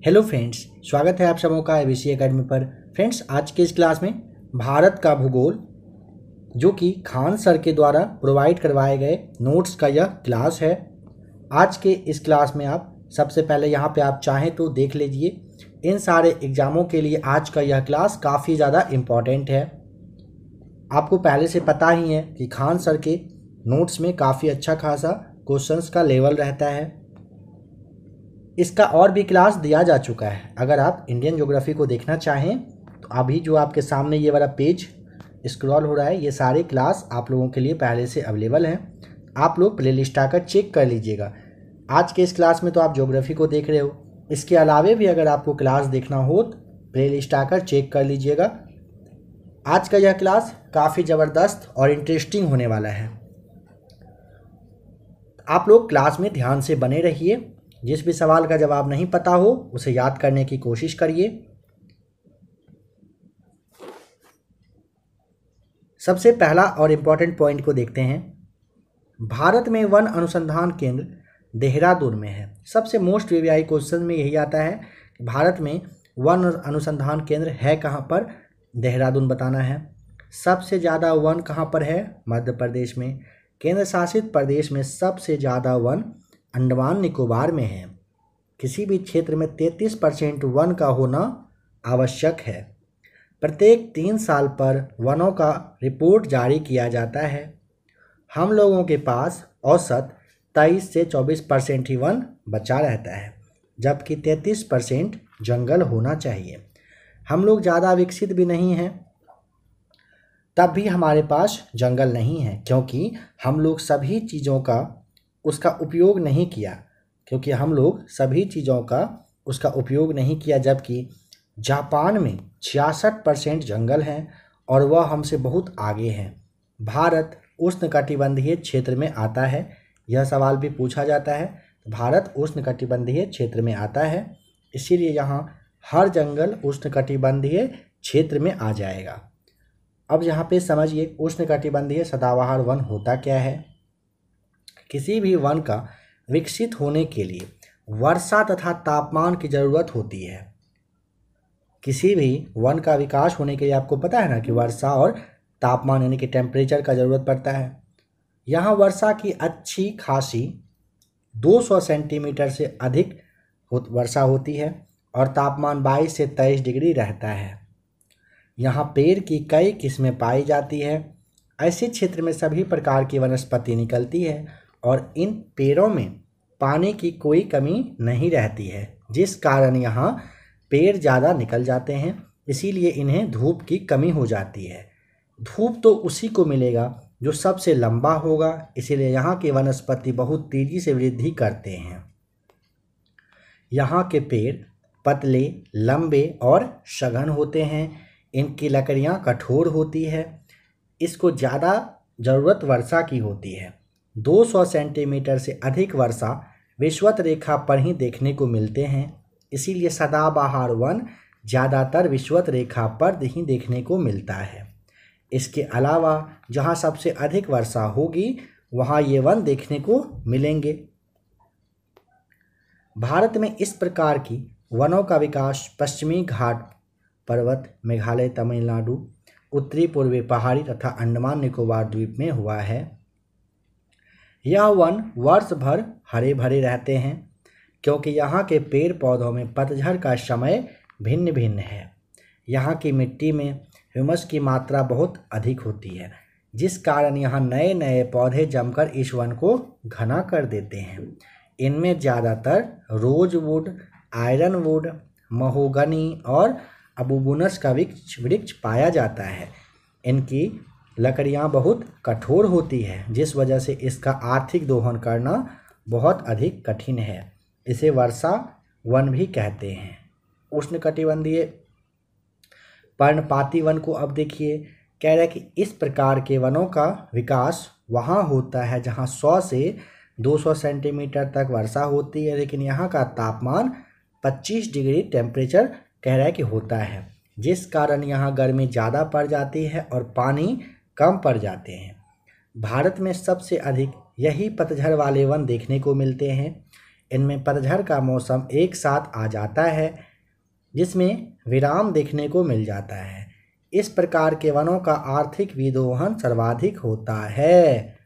Hello friends, स्वागत है आप सबों का एबीसी एकेडमी पर। फ्रेंड्स, आज के इस क्लास में भारत का भूगोल जो कि खान सर के द्वारा प्रोवाइड करवाए गए नोट्स का यह क्लास है। आज के इस क्लास में आप सबसे पहले यहाँ पे आप चाहें तो देख लीजिए, इन सारे एग्ज़ामों के लिए आज का यह क्लास काफ़ी ज़्यादा इम्पॉर्टेंट है। आपको पहले से पता ही है कि खान सर के नोट्स में काफ़ी अच्छा खासा क्वेश्चंस का लेवल रहता है। इसका और भी क्लास दिया जा चुका है। अगर आप इंडियन ज्योग्राफी को देखना चाहें तो अभी जो आपके सामने ये वाला पेज स्क्रॉल हो रहा है, ये सारे क्लास आप लोगों के लिए पहले से अवेलेबल हैं। आप लोग प्लेलिस्ट आकर चेक कर लीजिएगा। आज के इस क्लास में तो आप ज्योग्राफी को देख रहे हो, इसके अलावे भी अगर आपको क्लास देखना हो तो प्लेलिस्ट आकर चेक कर लीजिएगा। आज का यह क्लास काफ़ी ज़बरदस्त और इंटरेस्टिंग होने वाला है। आप लोग क्लास में ध्यान से बने रहिए। जिस भी सवाल का जवाब नहीं पता हो उसे याद करने की कोशिश करिए। सबसे पहला और इम्पॉर्टेंट पॉइंट को देखते हैं। भारत में वन अनुसंधान केंद्र देहरादून में है। सबसे मोस्ट वीवीआई क्वेश्चन में यही आता है कि भारत में वन अनुसंधान केंद्र है कहाँ पर, देहरादून बताना है। सबसे ज़्यादा वन कहाँ पर है, मध्य प्रदेश में। केंद्र शासित प्रदेश में सबसे ज़्यादा वन अंडमान निकोबार में है। किसी भी क्षेत्र में 33% वन का होना आवश्यक है। प्रत्येक 3 साल पर वनों का रिपोर्ट जारी किया जाता है। हम लोगों के पास औसत 23 से 24% ही वन बचा रहता है, जबकि 33% जंगल होना चाहिए। हम लोग ज़्यादा विकसित भी नहीं हैं, तब भी हमारे पास जंगल नहीं है, क्योंकि हम लोग सभी चीज़ों का उसका उपयोग नहीं किया, उसका उपयोग नहीं किया। जबकि जापान में 66% जंगल हैं और वह हमसे बहुत आगे हैं। भारत उष्णकटिबंधीय क्षेत्र में आता है। यह सवाल भी पूछा जाता है। भारत उष्णकटिबंधीय क्षेत्र में आता है, इसीलिए यहाँ हर जंगल उष्णकटिबंधीय क्षेत्र में आ जाएगा। अब यहाँ पे समझिए, उष्णकटिबंधीय सदाबहार वन होता क्या है। किसी भी वन का विकसित होने के लिए वर्षा तथा तापमान की ज़रूरत होती है। किसी भी वन का विकास होने के लिए आपको पता है ना कि वर्षा और तापमान यानी कि टेम्परेचर का ज़रूरत पड़ता है। यहाँ वर्षा की अच्छी खासी 200 सेंटीमीटर से अधिक वर्षा होती है और तापमान 22 से 23 डिग्री रहता है। यहाँ पेड़ की कई किस्में पाई जाती है। ऐसे क्षेत्र में सभी प्रकार की वनस्पति निकलती है और इन पेड़ों में पानी की कोई कमी नहीं रहती है, जिस कारण यहाँ पेड़ ज़्यादा निकल जाते हैं। इसीलिए इन्हें धूप की कमी हो जाती है। धूप तो उसी को मिलेगा जो सबसे लंबा होगा, इसीलिए यहाँ के वनस्पति बहुत तेज़ी से वृद्धि करते हैं। यहाँ के पेड़ पतले, लंबे और सघन होते हैं। इनकी लकड़ियाँ कठोर होती है। इसको ज़्यादा ज़रूरत वर्षा की होती है। 200 सेंटीमीटर से अधिक वर्षा विषुवत रेखा पर ही देखने को मिलते हैं, इसीलिए सदाबहार वन ज़्यादातर विषुवत रेखा पर ही देखने को मिलता है। इसके अलावा जहाँ सबसे अधिक वर्षा होगी वहाँ ये वन देखने को मिलेंगे। भारत में इस प्रकार की वनों का विकास पश्चिमी घाट पर्वत, मेघालय, तमिलनाडु, उत्तरी पूर्वी पहाड़ी तथा अंडमान निकोबार द्वीप में हुआ है। यह वन वर्ष भर हरे भरे रहते हैं, क्योंकि यहाँ के पेड़ पौधों में पतझड़ का समय भिन्न भिन्न है। यहाँ की मिट्टी में ह्यूमस की मात्रा बहुत अधिक होती है, जिस कारण यहाँ नए नए पौधे जमकर इस वन को घना कर देते हैं। इनमें ज़्यादातर रोजवुड, आयरनवुड, महोगनी और अबूबुनस का वृक्ष पाया जाता है। इनकी लकड़ियाँ बहुत कठोर होती है, जिस वजह से इसका आर्थिक दोहन करना बहुत अधिक कठिन है। इसे वर्षा वन भी कहते हैं। उष्णकटिबंधीय पर्णपाती वन को अब देखिए, कह रहा है कि इस प्रकार के वनों का विकास वहाँ होता है जहाँ 100 से 200 सेंटीमीटर तक वर्षा होती है, लेकिन यहाँ का तापमान 25 डिग्री टेम्परेचर कह रहा है कि होता है, जिस कारण यहाँ गर्मी ज़्यादा पड़ जाती है और पानी कम पड़ जाते हैं। भारत में सबसे अधिक यही पतझड़ वाले वन देखने को मिलते हैं। इनमें पतझड़ का मौसम एक साथ आ जाता है, जिसमें विराम देखने को मिल जाता है। इस प्रकार के वनों का आर्थिक विदोहन सर्वाधिक होता है।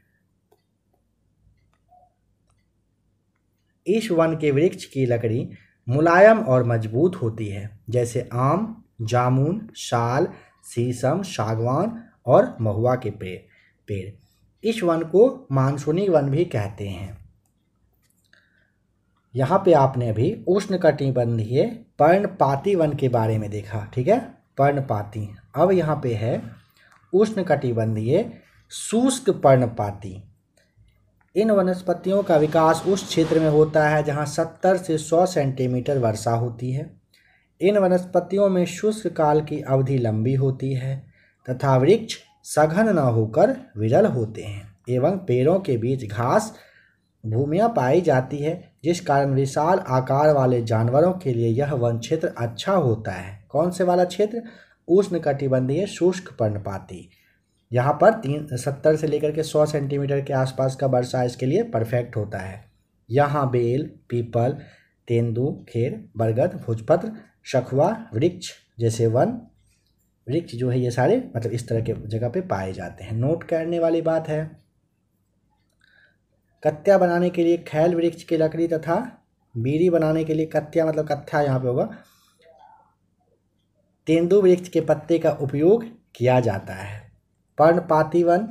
इस वन के वृक्ष की लकड़ी मुलायम और मजबूत होती है, जैसे आम, जामुन, साल, शीशम, सागवान और महुआ के पेड़। इस वन को मानसूनी वन भी कहते हैं। यहाँ पे आपने अभी उष्णकटिबंधीय पर्णपाती वन के बारे में देखा, ठीक है, पर्णपाती। अब यहाँ पे है उष्णकटिबंधीय शुष्क पर्णपाती। इन वनस्पतियों का विकास उस क्षेत्र में होता है जहाँ 70 से 100 सेंटीमीटर वर्षा होती है। इन वनस्पतियों में शुष्क काल की अवधि लंबी होती है तथा वृक्ष सघन न होकर विरल होते हैं एवं पेड़ों के बीच घास भूमियाँ पाई जाती है, जिस कारण विशाल आकार वाले जानवरों के लिए यह वन क्षेत्र अच्छा होता है। कौन से वाला क्षेत्र? उष्णकटिबंधीय शुष्क पर्णपाती। यहाँ पर 70 से लेकर के 100 सेंटीमीटर के आसपास का वर्षा इसके लिए परफेक्ट होता है। यहाँ बेल, पीपल, तेंदू, खेर, बरगद, भोजपत्र, शखुआ वृक्ष जैसे वन वृक्ष जो है ये सारे मतलब इस तरह के जगह पे पाए जाते हैं। नोट करने वाली बात है, कत्या बनाने के लिए खैल वृक्ष की लकड़ी तथा बीड़ी बनाने के लिए कत्या मतलब कत्था यहाँ पे होगा, तेंदू वृक्ष के पत्ते का उपयोग किया जाता है। पर्णपाती वन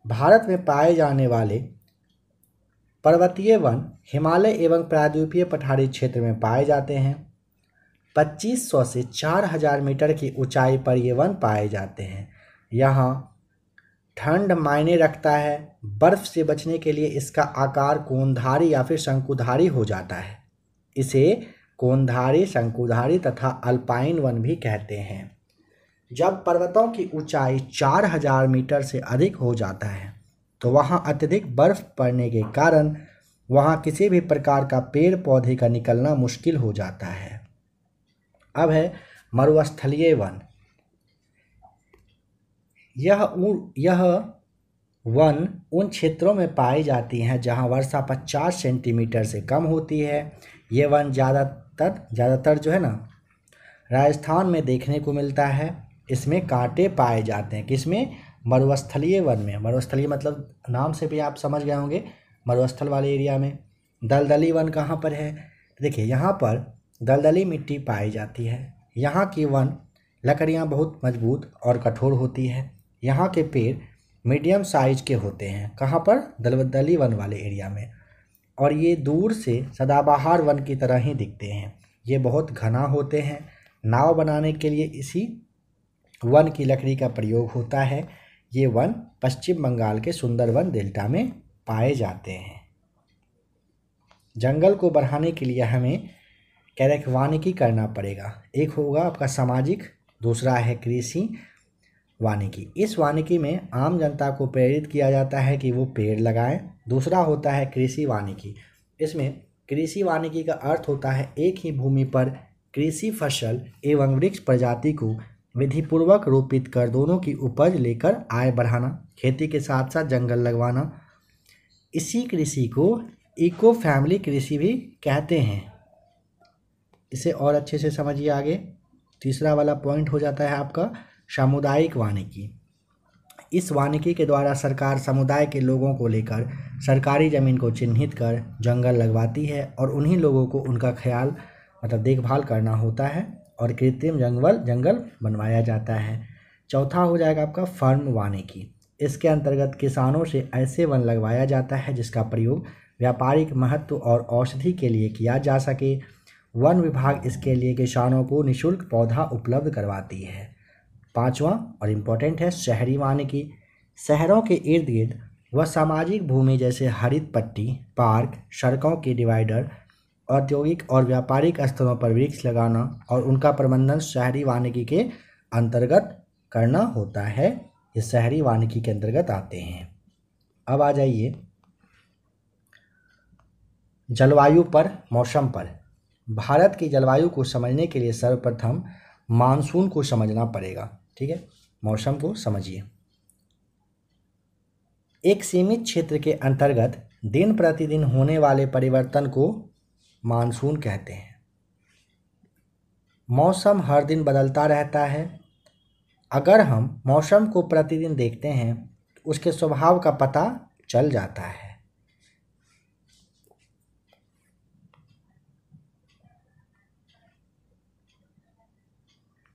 भारत में पाए जाने वाले पर्वतीय वन हिमालय एवं प्रायद्वीपीय पठारी क्षेत्र में पाए जाते हैं। 2500 से 4000 मीटर की ऊंचाई पर ये वन पाए जाते हैं। यहाँ ठंड मायने रखता है। बर्फ से बचने के लिए इसका आकार कोनधारी या फिर शंकुधारी हो जाता है। इसे कोनधारी, शंकुधारी तथा अल्पाइन वन भी कहते हैं। जब पर्वतों की ऊंचाई 4000 मीटर से अधिक हो जाता है तो वहाँ अत्यधिक बर्फ पड़ने के कारण वहाँ किसी भी प्रकार का पेड़ पौधे का निकलना मुश्किल हो जाता है। अब है मरुस्थलीय वन। यह वन उन क्षेत्रों में पाई जाती हैं जहां वर्षा 50 सेंटीमीटर से कम होती है। ये वन ज़्यादातर जो है ना राजस्थान में देखने को मिलता है। इसमें कांटे पाए जाते हैं। किसमें? मरुस्थलीय वन में। मरुस्थलीय मतलब नाम से भी आप समझ गए होंगे, मरुस्थल वाले एरिया में। दलदली वन कहाँ पर है? देखिए यहाँ पर दलदली मिट्टी पाई जाती है। यहाँ की वन लकड़ियाँ बहुत मजबूत और कठोर होती है। यहाँ के पेड़ मीडियम साइज के होते हैं। कहाँ पर? दलदली वन वाले एरिया में। और ये दूर से सदाबहार वन की तरह ही दिखते हैं। ये बहुत घना होते हैं। नाव बनाने के लिए इसी वन की लकड़ी का प्रयोग होता है। ये वन पश्चिम बंगाल के सुंदरवन डेल्टा में पाए जाते हैं। जंगल को बढ़ाने के लिए हमें कैरेक वानिकी करना पड़ेगा। एक होगा आपका सामाजिक, दूसरा है कृषि वानिकी। इस वानिकी में आम जनता को प्रेरित किया जाता है कि वो पेड़ लगाएं। दूसरा होता है कृषि वानिकी। इसमें कृषि वानिकी का अर्थ होता है एक ही भूमि पर कृषि फसल एवं वृक्ष प्रजाति को विधिपूर्वक रोपित कर दोनों की उपज लेकर आय बढ़ाना, खेती के साथ साथ जंगल लगवाना। इसी कृषि को इको फैमिली कृषि भी कहते हैं। इसे और अच्छे से समझिए आगे। तीसरा वाला पॉइंट हो जाता है आपका सामुदायिक वानिकी। इस वानिकी के द्वारा सरकार समुदाय के लोगों को लेकर सरकारी ज़मीन को चिन्हित कर जंगल लगवाती है और उन्हीं लोगों को उनका ख्याल मतलब देखभाल करना होता है और कृत्रिम जंगल बनवाया जाता है। चौथा हो जाएगा आपका फर्म वानिकी। इसके अंतर्गत किसानों से ऐसे वन लगवाया जाता है जिसका प्रयोग व्यापारिक महत्व और औषधि के लिए किया जा सके। वन विभाग इसके लिए किसानों को निःशुल्क पौधा उपलब्ध करवाती है। पांचवा और इम्पोर्टेंट है शहरी वानिकी। शहरों के इर्द गिर्द व सामाजिक भूमि जैसे हरित पट्टी, पार्क, सड़कों के डिवाइडर, औद्योगिक और व्यापारिक स्थलों पर वृक्ष लगाना और उनका प्रबंधन शहरी वानिकी के अंतर्गत करना होता है। ये शहरी वानिकी के अंतर्गत आते हैं। अब आ जाइए जलवायु पर, मौसम पर। भारत की जलवायु को समझने के लिए सर्वप्रथम मानसून को समझना पड़ेगा। ठीक है, मौसम को समझिए। एक सीमित क्षेत्र के अंतर्गत दिन प्रतिदिन होने वाले परिवर्तन को मानसून कहते हैं। मौसम हर दिन बदलता रहता है। अगर हम मौसम को प्रतिदिन देखते हैं तो उसके स्वभाव का पता चल जाता है।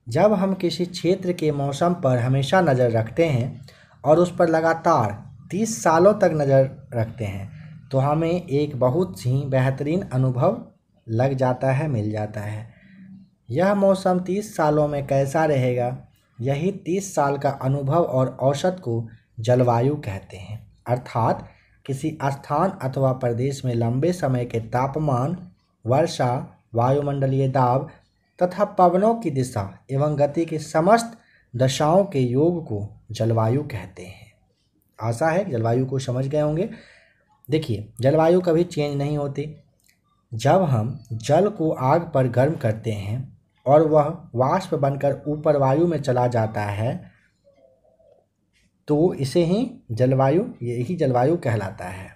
जब हम किसी क्षेत्र के मौसम पर हमेशा नज़र रखते हैं और उस पर लगातार 30 सालों तक नज़र रखते हैं तो हमें एक बहुत ही बेहतरीन अनुभव लग जाता है, मिल जाता है। यह मौसम 30 सालों में कैसा रहेगा, यही 30 साल का अनुभव और औसत को जलवायु कहते हैं। अर्थात किसी स्थान अथवा प्रदेश में लंबे समय के तापमान, वर्षा, वायुमंडलीय दाब तथा पवनों की दिशा एवं गति की समस्त दशाओं के योग को जलवायु कहते हैं। आशा है जलवायु को समझ गए होंगे। देखिए, जलवायु कभी चेंज नहीं होती। जब हम जल को आग पर गर्म करते हैं और वह वाष्प बनकर ऊपर वायु में चला जाता है तो इसे ही यही जलवायु कहलाता है।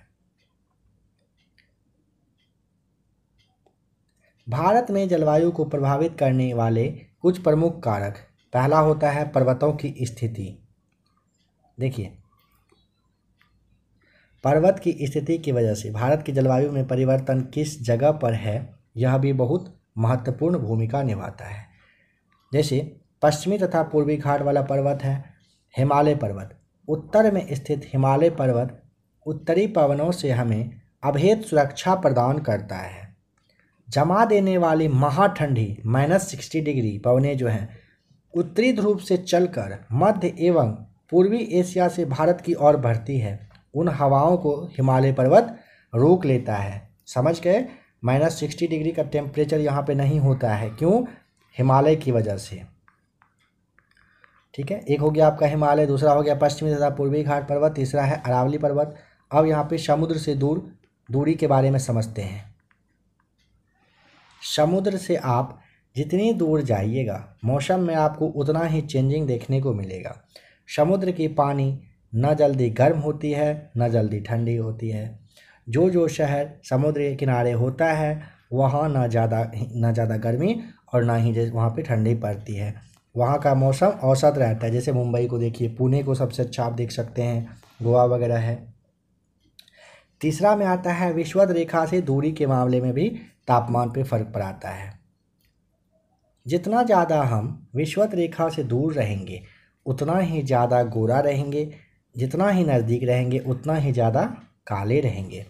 भारत में जलवायु को प्रभावित करने वाले कुछ प्रमुख कारक, पहला होता है पर्वतों की स्थिति। देखिए, पर्वत की स्थिति की वजह से भारत की जलवायु में परिवर्तन किस जगह पर है, यह भी बहुत महत्वपूर्ण भूमिका निभाता है। जैसे पश्चिमी तथा पूर्वी घाट वाला पर्वत है हिमालय पर्वत। उत्तर में स्थित हिमालय पर्वत उत्तरी पवनों से हमें अभेद सुरक्षा प्रदान करता है। जमा देने वाली महाठंडी -60 डिग्री पवनें जो हैं उत्तरी ध्रुव से चलकर मध्य एवं पूर्वी एशिया से भारत की ओर बढ़ती है। उन हवाओं को हिमालय पर्वत रोक लेता है। समझ गए? -60 डिग्री का टेम्परेचर यहाँ पे नहीं होता है। क्यों? हिमालय की वजह से। ठीक है, एक हो गया आपका हिमालय, दूसरा हो गया पश्चिमी तथा पूर्वी घाट पर्वत, तीसरा है अरावली पर्वत। अब यहाँ पे समुद्र से दूरी के बारे में समझते हैं। समुद्र से आप जितनी दूर जाइएगा मौसम में आपको उतना ही चेंजिंग देखने को मिलेगा। समुद्र की पानी न जल्दी गर्म होती है न जल्दी ठंडी होती है। जो शहर समुद्र के किनारे होता है वहाँ न ज़्यादा गर्मी और ना ही वहाँ पे ठंडी पड़ती है। वहाँ का मौसम औसत रहता है। जैसे मुंबई को देखिए, पुणे को सबसे अच्छा आप देख सकते हैं, गोवा वगैरह है। तीसरा में आता है विषुवत रेखा से दूरी के मामले में भी तापमान पे फर्क पड़ता है। जितना ज़्यादा हम विषुवत रेखा से दूर रहेंगे उतना ही ज़्यादा गोरा रहेंगे, जितना ही नज़दीक रहेंगे उतना ही ज़्यादा काले रहेंगे।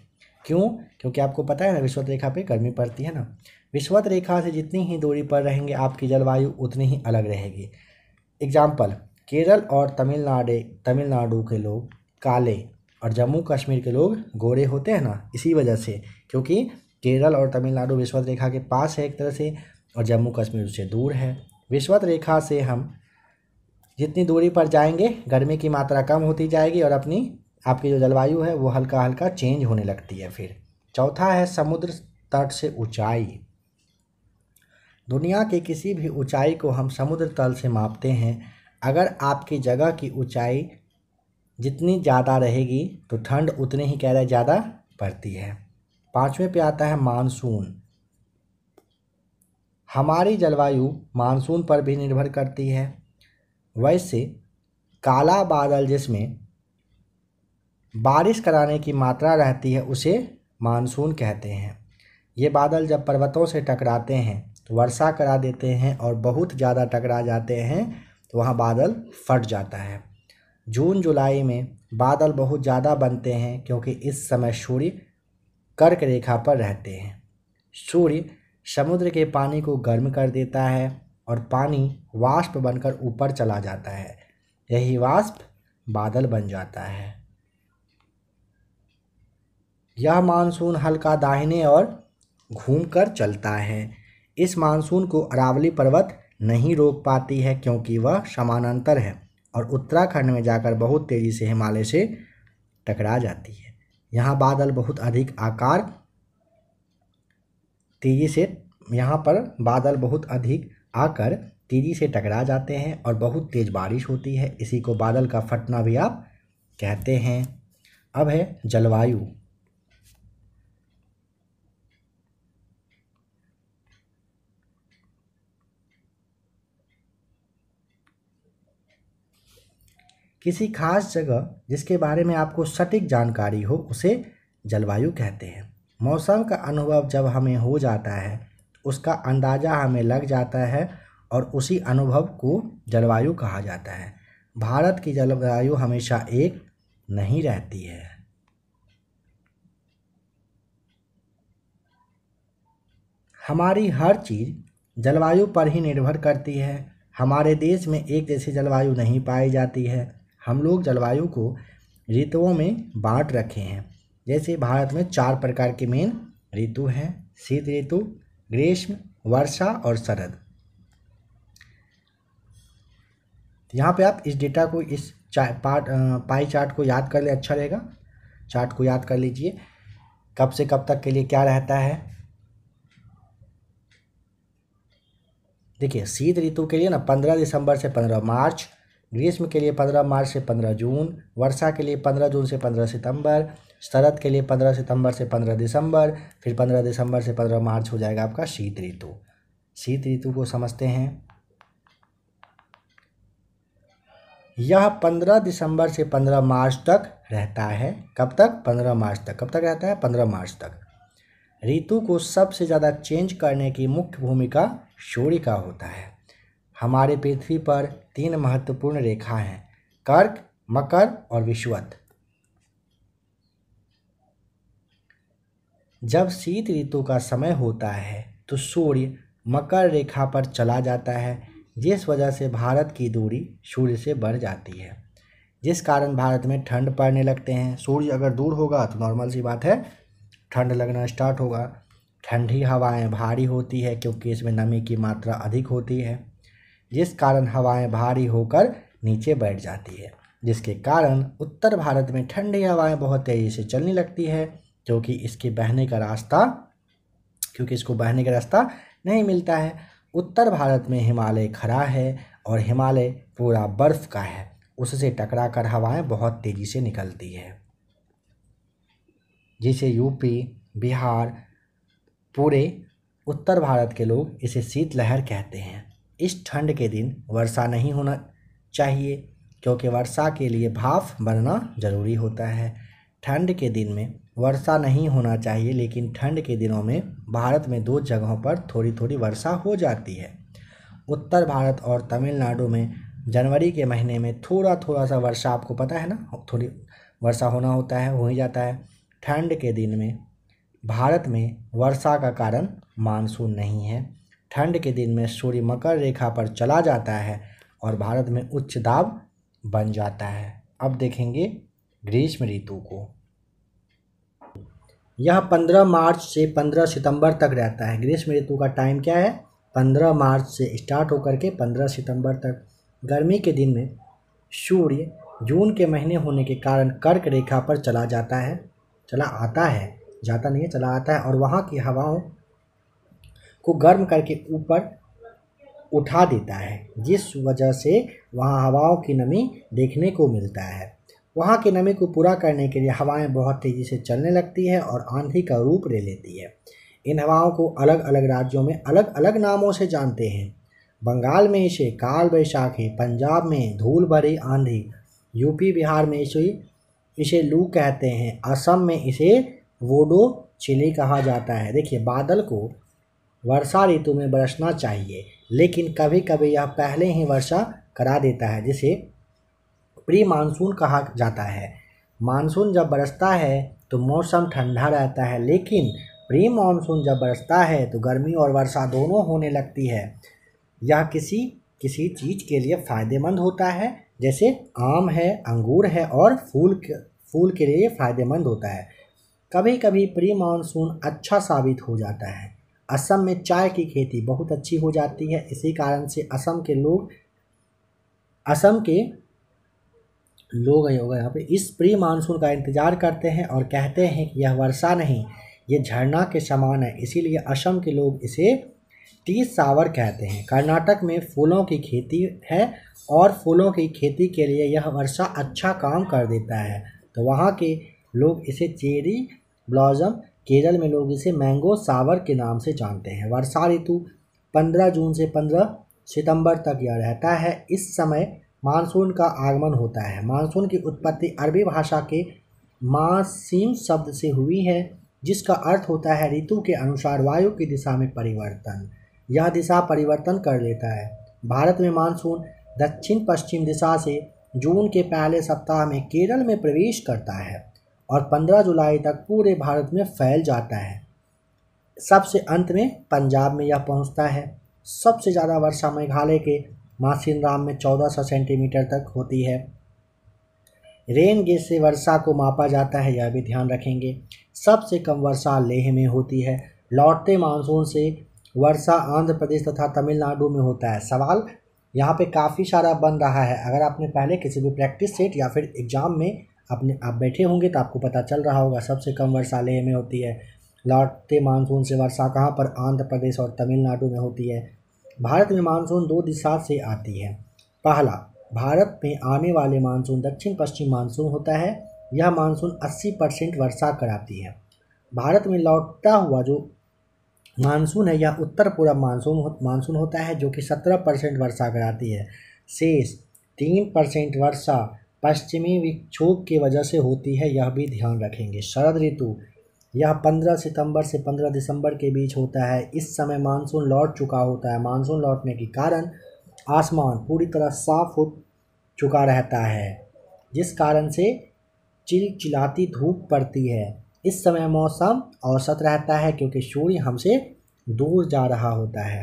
क्यों? क्योंकि आपको पता है ना विषुवत रेखा पे गर्मी पड़ती है ना। विषुवत रेखा से जितनी ही दूरी पर रहेंगे आपकी जलवायु उतनी ही अलग रहेगी। एग्जाम्पल, केरल और तमिलनाडु के लोग काले और जम्मू कश्मीर के लोग गोरे होते हैं ना, इसी वजह से, क्योंकि केरल और तमिलनाडु विषुवत रेखा के पास है एक तरह से और जम्मू कश्मीर उससे दूर है। विषुवत रेखा से हम जितनी दूरी पर जाएंगे गर्मी की मात्रा कम होती जाएगी और आपकी जो जलवायु है वो हल्का हल्का चेंज होने लगती है। फिर चौथा है समुद्र तट से ऊंचाई। दुनिया की किसी भी ऊंचाई को हम समुद्र तल से मापते हैं। अगर आपकी जगह की ऊंचाई जितनी ज़्यादा रहेगी तो ठंड उतनी ही ज़्यादा पड़ती है। पाँचवें पे आता है मानसून। हमारी जलवायु मानसून पर भी निर्भर करती है। वैसे काला बादल जिसमें बारिश कराने की मात्रा रहती है उसे मानसून कहते हैं। ये बादल जब पर्वतों से टकराते हैं तो वर्षा करा देते हैं और बहुत ज़्यादा टकरा जाते हैं तो वहाँ बादल फट जाता है। जून जुलाई में बादल बहुत ज़्यादा बनते हैं क्योंकि इस समय सूर्य कर्क रेखा पर रहते हैं। सूर्य समुद्र के पानी को गर्म कर देता है और पानी वाष्प बनकर ऊपर चला जाता है। यही वाष्प बादल बन जाता है। यह मानसून हल्का दाहिने ओर घूमकर चलता है। इस मानसून को अरावली पर्वत नहीं रोक पाती है क्योंकि वह समानांतर है और उत्तराखंड में जाकर बहुत तेज़ी से हिमालय से टकरा जाती है। यहाँ बादल बहुत अधिक आकर तेज़ी से टकरा जाते हैं और बहुत तेज़ बारिश होती है। इसी को बादल का फटना भी आप कहते हैं। अब है जलवायु। किसी खास जगह जिसके बारे में आपको सटीक जानकारी हो उसे जलवायु कहते हैं। मौसम का अनुभव जब हमें हो जाता है उसका अंदाज़ा हमें लग जाता है और उसी अनुभव को जलवायु कहा जाता है। भारत की जलवायु हमेशा एक नहीं रहती है। हमारी हर चीज़ जलवायु पर ही निर्भर करती है। हमारे देश में एक जैसी जलवायु नहीं पाई जाती है। हम लोग जलवायु को ऋतुओं में बांट रखे हैं। जैसे भारत में 4 प्रकार के मेन ऋतु हैं: शीत ऋतु, ग्रीष्म, वर्षा और शरद। यहाँ पे आप इस डेटा को, इस पाई चार्ट को याद कर ले, अच्छा रहेगा। चार्ट को याद कर लीजिए कब से कब तक के लिए क्या रहता है। देखिए, शीत ऋतु के लिए ना 15 दिसंबर से 15 मार्च, ग्रीष्म के लिए 15 मार्च से 15 जून, वर्षा के लिए 15 जून से 15 सितंबर, शरद के लिए 15 सितंबर से 15 दिसंबर, फिर 15 दिसंबर से 15 मार्च हो जाएगा आपका शीत ऋतु। शीत ऋतु को समझते हैं। यह 15 दिसंबर से 15 मार्च तक रहता है। कब तक? 15 मार्च तक। कब तक रहता है? 15 मार्च तक। ऋतु को सबसे ज़्यादा चेंज करने की मुख्य भूमिका सूर्य का होता है। हमारे पृथ्वी पर 3 महत्वपूर्ण रेखा हैं: कर्क, मकर और विषुवत। जब शीत ऋतु का समय होता है तो सूर्य मकर रेखा पर चला जाता है, जिस वजह से भारत की दूरी सूर्य से बढ़ जाती है, जिस कारण भारत में ठंड पड़ने लगते हैं। सूर्य अगर दूर होगा तो नॉर्मल सी बात है, ठंड लगना स्टार्ट होगा। ठंडी हवाएं भारी होती है क्योंकि इसमें नमी की मात्रा अधिक होती है, जिस कारण हवाएं भारी होकर नीचे बैठ जाती है, जिसके कारण उत्तर भारत में ठंडी हवाएं बहुत तेज़ी से चलने लगती है क्योंकि इसको बहने का रास्ता नहीं मिलता है। उत्तर भारत में हिमालय खड़ा है और हिमालय पूरा बर्फ़ का है, उससे टकराकर हवाएं बहुत तेज़ी से निकलती है, जिसे यूपी, बिहार, पूरे उत्तर भारत के लोग इसे शीतलहर कहते हैं। इस ठंड के दिन वर्षा नहीं होना चाहिए क्योंकि वर्षा के लिए भाप बनना ज़रूरी होता है। ठंड के दिन में वर्षा नहीं होना चाहिए, लेकिन ठंड के दिनों में भारत में 2 जगहों पर थोड़ी थोड़ी वर्षा हो जाती है। उत्तर भारत और तमिलनाडु में जनवरी के महीने में थोड़ा थोड़ा सा वर्षा, आपको पता है ना, थोड़ी वर्षा होना होता है, हो ही जाता है। ठंड के दिन में भारत में वर्षा का कारण मानसून नहीं है। ठंड के दिन में सूर्य मकर रेखा पर चला जाता है और भारत में उच्च दाब बन जाता है। अब देखेंगे ग्रीष्म ऋतु को। यह 15 मार्च से 15 सितंबर तक रहता है। ग्रीष्म ऋतु का टाइम क्या है? 15 मार्च से स्टार्ट होकर के 15 सितंबर तक। गर्मी के दिन में सूर्य जून के महीने होने के कारण कर्क रेखा पर चला आता है, और वहाँ की हवाओं को गर्म करके ऊपर उठा देता है, जिस वजह से वहाँ हवाओं की नमी देखने को मिलता है। वहाँ की नमी को पूरा करने के लिए हवाएं बहुत तेज़ी से चलने लगती है और आंधी का रूप ले लेती है। इन हवाओं को अलग अलग राज्यों में अलग अलग नामों से जानते हैं। बंगाल में इसे काल बैसाखी, पंजाब में धूल भरी आंधी, यूपी बिहार में इसे लू कहते हैं, असम में इसे वोडो चिली कहा जाता है। देखिए, बादल को वर्षा ऋतु में बरसना चाहिए, लेकिन कभी कभी यह पहले ही वर्षा करा देता है, जिसे प्री मानसून कहा जाता है। मानसून जब बरसता है तो मौसम ठंडा रहता है, लेकिन प्री मानसून जब बरसता है तो गर्मी और वर्षा दोनों होने लगती है। यह किसी चीज़ के लिए फ़ायदेमंद होता है, जैसे आम है, अंगूर है, और फूल के लिए फ़ायदेमंद होता है। कभी कभी प्री मानसून अच्छा साबित हो जाता है। असम में चाय की खेती बहुत अच्छी हो जाती है, इसी कारण से असम के लोग यहाँ पे इस प्री मानसून का इंतज़ार करते हैं और कहते हैं कि यह वर्षा नहीं, ये झरना के समान है, इसीलिए असम के लोग इसे टी सावर कहते हैं। कर्नाटक में फूलों की खेती है और फूलों की खेती के लिए यह वर्षा अच्छा काम कर देता है, तो वहाँ के लोग इसे चेरी ब्लॉसम, केरल में लोग इसे मैंगो सावर के नाम से जानते हैं। वर्षा ऋतु 15 जून से 15 सितंबर तक यह रहता है। इस समय मानसून का आगमन होता है। मानसून की उत्पत्ति अरबी भाषा के मानसीम शब्द से हुई है, जिसका अर्थ होता है ऋतु के अनुसार वायु की दिशा में परिवर्तन। यह दिशा परिवर्तन कर लेता है। भारत में मानसून दक्षिण पश्चिम दिशा से जून के पहले सप्ताह में केरल में प्रवेश करता है और 15 जुलाई तक पूरे भारत में फैल जाता है। सबसे अंत में पंजाब में यह पहुंचता है। सबसे ज़्यादा वर्षा मेघालय के मासिनराम में 1400 सेंटीमीटर तक होती है। रेन गेज से वर्षा को मापा जाता है, यह भी ध्यान रखेंगे। सबसे कम वर्षा लेह में होती है। लौटते मानसून से वर्षा आंध्र प्रदेश तथा तमिलनाडु में होता है। सवाल यहाँ पे काफ़ी सारा बन रहा है। अगर आपने पहले किसी भी प्रैक्टिस सेट या फिर एग्ज़ाम में आप बैठे होंगे तो आपको पता चल रहा होगा। सबसे कम वर्षा लेह में होती है। लौटते मानसून से वर्षा कहाँ पर? आंध्र प्रदेश और तमिलनाडु में होती है। भारत में मानसून 2 दिशा से आती है। पहला, भारत में आने वाले मानसून दक्षिण पश्चिम मानसून होता है। यह मानसून 80% वर्षा कराती है। भारत में लौटता हुआ जो मानसून है यह उत्तर पूर्व मानसून होता है, जो कि 17% वर्षा कराती है। शेष 3% वर्षा पश्चिमी विक्षोभ की वजह से होती है, यह भी ध्यान रखेंगे। शरद ऋतु यह 15 सितंबर से 15 दिसंबर के बीच होता है। इस समय मानसून लौट चुका होता है। मानसून लौटने के कारण आसमान पूरी तरह साफ हो चुका रहता है, जिस कारण से चिलचिलाती धूप पड़ती है। इस समय मौसम औसत रहता है क्योंकि सूर्य हमसे दूर जा रहा होता है।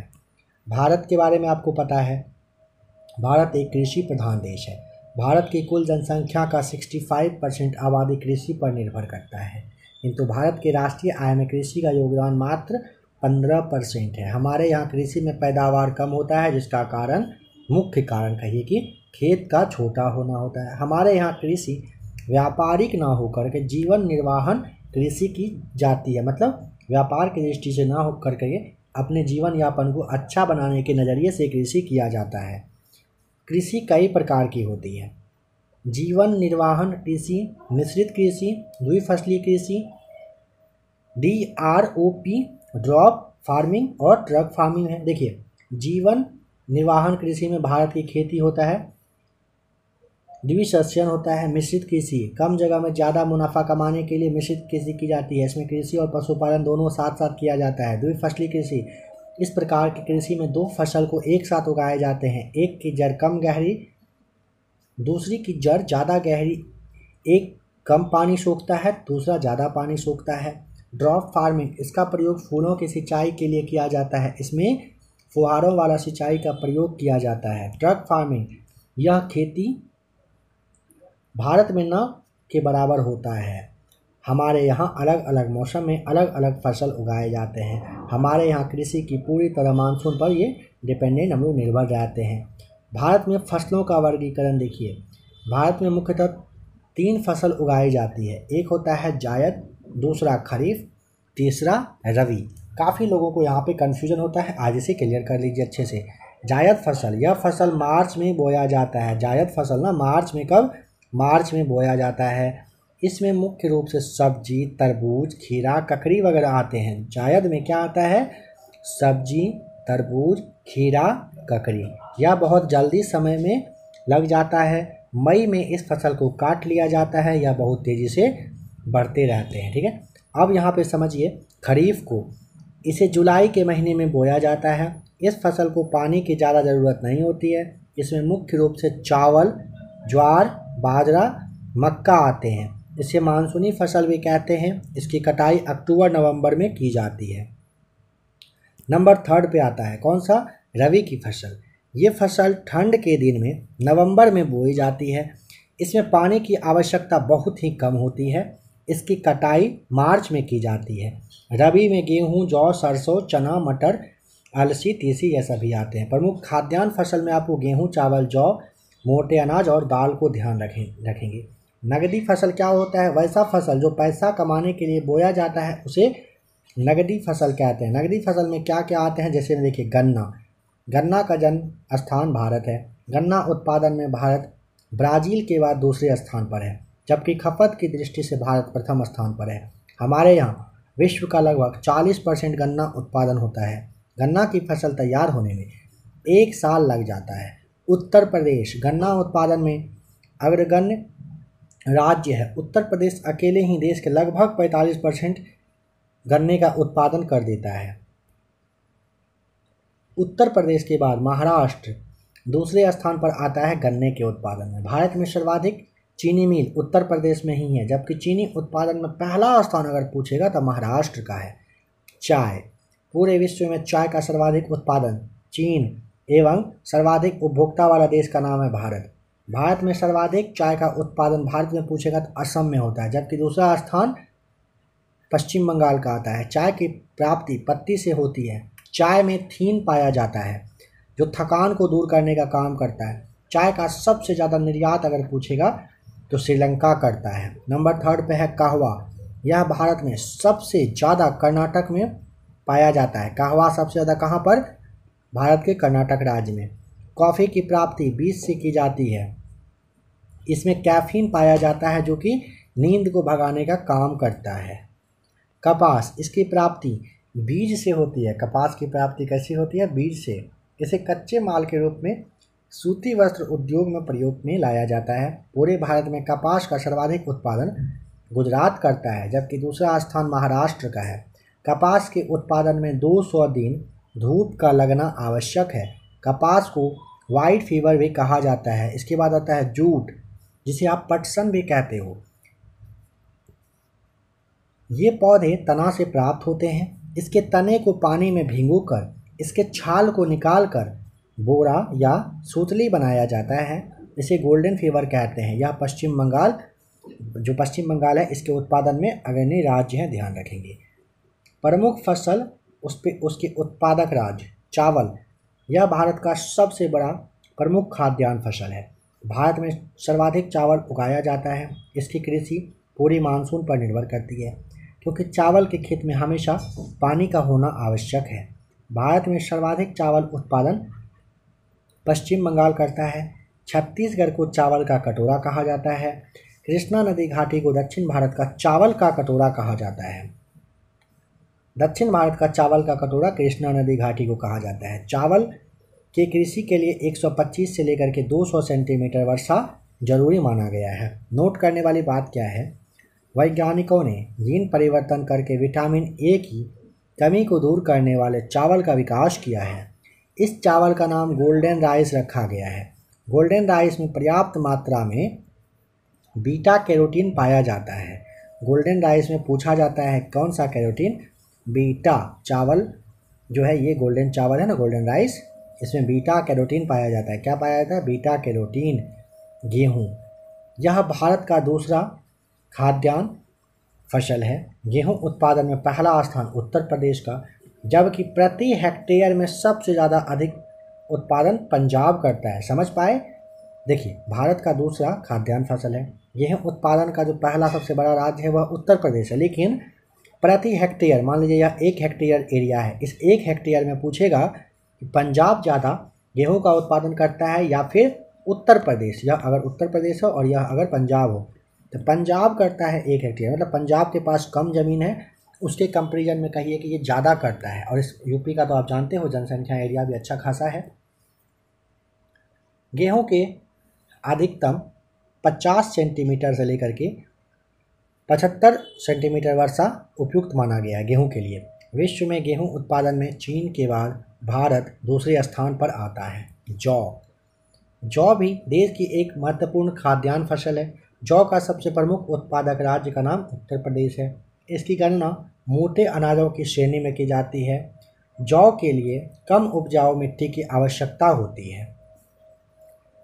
भारत के बारे में आपको पता है, भारत एक कृषि प्रधान देश है। भारत की कुल जनसंख्या का 65% आबादी कृषि पर निर्भर करता है, किंतु भारत के राष्ट्रीय आय में कृषि का योगदान मात्र 15% है। हमारे यहाँ कृषि में पैदावार कम होता है, जिसका कारण मुख्य कारण कहिए कि खेत का छोटा होना होता है। हमारे यहाँ कृषि व्यापारिक ना होकर के जीवन निर्वाहन कृषि की जाती है, मतलब व्यापार की दृष्टि से ना होकर के अपने जीवन यापन को अच्छा बनाने के नज़रिए से कृषि किया जाता है। कृषि कई प्रकार की होती है। जीवन निर्वाहन कृषि, मिश्रित कृषि, द्विफसली कृषि, DROP ड्रॉप फार्मिंग और ट्रक फार्मिंग है। देखिए, जीवन निर्वाहन कृषि में भारत की खेती होता है, द्विशस्यन होता है। मिश्रित कृषि कम जगह में ज़्यादा मुनाफा कमाने के लिए मिश्रित कृषि की जाती है। इसमें कृषि और पशुपालन दोनों साथ साथ किया जाता है। द्विफसली कृषि, इस प्रकार की कृषि में 2 फसल को एक साथ उगाए जाते हैं। एक की जड़ कम गहरी, दूसरी की जड़ ज़्यादा गहरी। एक कम पानी सोखता है, दूसरा ज़्यादा पानी सोखता है। ड्रॉप फार्मिंग, इसका प्रयोग फूलों की सिंचाई के लिए किया जाता है। इसमें फुहारों वाला सिंचाई का प्रयोग किया जाता है। ट्रक फार्मिंग, यह खेती भारत में न के बराबर होता है। हमारे यहाँ अलग अलग मौसम में अलग अलग फसल उगाए जाते हैं। हमारे यहाँ कृषि की पूरी तरह मानसून पर ये डिपेंडेंट हम लोग निर्भर रहते हैं। भारत में फसलों का वर्गीकरण देखिए, भारत में मुख्यतः 3 फसल उगाई जाती है। एक होता है जायद, दूसरा खरीफ, तीसरा रबी। काफ़ी लोगों को यहाँ पे कन्फ्यूजन होता है, आज इसे क्लियर कर लीजिए अच्छे से। जायद फसल, यह फसल मार्च में बोया जाता है। जायद फसल ना मार्च में, कब? मार्च में बोया जाता है। इसमें मुख्य रूप से सब्जी, तरबूज, खीरा, ककड़ी वगैरह आते हैं। जायद में क्या आता है? सब्जी, तरबूज, खीरा, ककड़ी। यह बहुत जल्दी समय में लग जाता है। मई में इस फसल को काट लिया जाता है। यह बहुत तेज़ी से बढ़ते रहते हैं। ठीक है, अब यहाँ पे समझिए खरीफ को, इसे जुलाई के महीने में बोया जाता है। इस फसल को पानी की ज़्यादा ज़रूरत नहीं होती है। इसमें मुख्य रूप से चावल, ज्वार, बाजरा, मक्का आते हैं। इसे मानसूनी फसल भी कहते हैं। इसकी कटाई अक्टूबर नवंबर में की जाती है। नंबर 3 पे आता है कौन सा? रबी की फसल। ये फसल ठंड के दिन में नवंबर में बोई जाती है। इसमें पानी की आवश्यकता बहुत ही कम होती है। इसकी कटाई मार्च में की जाती है। रबी में गेहूं, जौ, सरसों, चना, मटर, अलसी, तीसी ये सभी आते हैं। प्रमुख खाद्यान्न फसल में आपको गेहूं, चावल, जौ, मोटे अनाज और दाल को ध्यान रखेंगे। नगदी फसल क्या होता है? वैसा फसल जो पैसा कमाने के लिए बोया जाता है उसे नगदी फसल कहते हैं। नगदी फसल में क्या क्या आते हैं? जैसे देखिए गन्ना, गन्ना का जन्म स्थान भारत है। गन्ना उत्पादन में भारत ब्राज़ील के बाद दूसरे स्थान पर है, जबकि खपत की दृष्टि से भारत प्रथम स्थान पर है। हमारे यहाँ विश्व का लगभग 40% गन्ना उत्पादन होता है। गन्ना की फसल तैयार होने में 1 साल लग जाता है। उत्तर प्रदेश गन्ना उत्पादन में अग्रगण्य राज्य है। उत्तर प्रदेश अकेले ही देश के लगभग 45% गन्ने का उत्पादन कर देता है। उत्तर प्रदेश के बाद महाराष्ट्र दूसरे स्थान पर आता है गन्ने के उत्पादन में। भारत में सर्वाधिक चीनी मिल उत्तर प्रदेश में ही है, जबकि चीनी उत्पादन में पहला स्थान अगर पूछेगा तो महाराष्ट्र का है। चाय, पूरे विश्व में चाय का सर्वाधिक उत्पादन चीन एवं सर्वाधिक उपभोक्ता वाला देश का नाम है भारत। भारत में सर्वाधिक चाय का उत्पादन भारत में पूछेगा तो असम में होता है, जबकि दूसरा स्थान पश्चिम बंगाल का आता है। चाय की प्राप्ति पत्ती से होती है। चाय में थीन पाया जाता है जो थकान को दूर करने का काम करता है। चाय का सबसे ज़्यादा निर्यात अगर पूछेगा तो श्रीलंका करता है। नंबर 3 पे है कहवा। यह भारत में सबसे ज़्यादा कर्नाटक में पाया जाता है। कहवा सबसे ज़्यादा कहाँ पर? भारत के कर्नाटक राज्य में। कॉफ़ी की प्राप्ति बीज से की जाती है। इसमें कैफीन पाया जाता है जो कि नींद को भगाने का काम करता है। कपास, इसकी प्राप्ति बीज से होती है। कपास की प्राप्ति कैसी होती है? बीज से। इसे कच्चे माल के रूप में सूती वस्त्र उद्योग में प्रयोग में लाया जाता है। पूरे भारत में कपास का सर्वाधिक उत्पादन गुजरात करता है, जबकि दूसरा स्थान महाराष्ट्र का है। कपास के उत्पादन में 200 दिन धूप का लगना आवश्यक है। कपास को वाइट फीवर भी कहा जाता है। इसके बाद आता है जूट, जिसे आप पटसन भी कहते हो। ये पौधे तना से प्राप्त होते हैं। इसके तने को पानी में भिगोकर इसके छाल को निकालकर बोरा या सूतली बनाया जाता है। इसे गोल्डन फीवर कहते हैं। यह पश्चिम बंगाल है, इसके उत्पादन में अग्रणी राज्य हैं, ध्यान रखेंगे। प्रमुख फसल उसके उत्पादक राज्य चावल। यह भारत का सबसे बड़ा प्रमुख खाद्यान्न फसल है। भारत में सर्वाधिक चावल उगाया जाता है। इसकी कृषि पूरी मानसून पर निर्भर करती है, क्योंकि चावल के खेत में हमेशा पानी का होना आवश्यक है। भारत में सर्वाधिक चावल उत्पादन पश्चिम बंगाल करता है। छत्तीसगढ़ को चावल का कटोरा कहा जाता है। कृष्णा नदी घाटी को दक्षिण भारत का चावल का कटोरा कहा जाता है। दक्षिण भारत का चावल का कटोरा कृष्णा नदी घाटी को कहा जाता है। चावल के कृषि के लिए 125 से लेकर के 200 सेंटीमीटर वर्षा जरूरी माना गया है। नोट करने वाली बात क्या है? वैज्ञानिकों ने जीन परिवर्तन करके विटामिन ए की कमी को दूर करने वाले चावल का विकास किया है। इस चावल का नाम गोल्डन राइस रखा गया है। गोल्डन राइस में पर्याप्त मात्रा में बीटा कैरोटीन पाया जाता है। गोल्डन राइस में पूछा जाता है कौन सा कैरोटीन? बीटा। चावल जो है ये गोल्डन चावल है ना, गोल्डन राइस, इसमें बीटा कैरोटीन पाया जाता है। क्या पाया जाता है? Beta carotene. गेहूँ, यह भारत का दूसरा खाद्यान्न फसल है। गेहूं उत्पादन में पहला स्थान उत्तर प्रदेश का, जबकि प्रति हेक्टेयर में सबसे ज़्यादा अधिक उत्पादन पंजाब करता है। समझ पाए? देखिए, भारत का दूसरा खाद्यान्न फसल है। गेहूं उत्पादन का जो पहला सबसे बड़ा राज्य है वह उत्तर प्रदेश है, लेकिन प्रति हेक्टेयर, मान लीजिए यह 1 हेक्टेयर एरिया है, इस 1 हेक्टेयर में पूछेगा कि पंजाब ज़्यादा गेहूँ का उत्पादन करता है या फिर उत्तर प्रदेश। यह अगर उत्तर प्रदेश हो और यह अगर पंजाब हो तो पंजाब करता है 1 हेक्टेयर, मतलब पंजाब के पास कम ज़मीन है, उसके कंपेरिजन में कहिए कि ये ज़्यादा करता है। और इस यूपी का तो आप जानते हो जनसंख्या एरिया भी अच्छा खासा है। गेहूं के अधिकतम 50 सेंटीमीटर से लेकर के 75 सेंटीमीटर वर्षा उपयुक्त माना गया है गेहूं के लिए। विश्व में गेहूं उत्पादन में चीन के बाद भारत दूसरे स्थान पर आता है। जौ भी देश की एक महत्वपूर्ण खाद्यान्न फसल है। जौ का सबसे प्रमुख उत्पादक राज्य का नाम उत्तर प्रदेश है। इसकी गणना मोटे अनाजों की श्रेणी में की जाती है। जौ के लिए कम उपजाऊ मिट्टी की आवश्यकता होती है।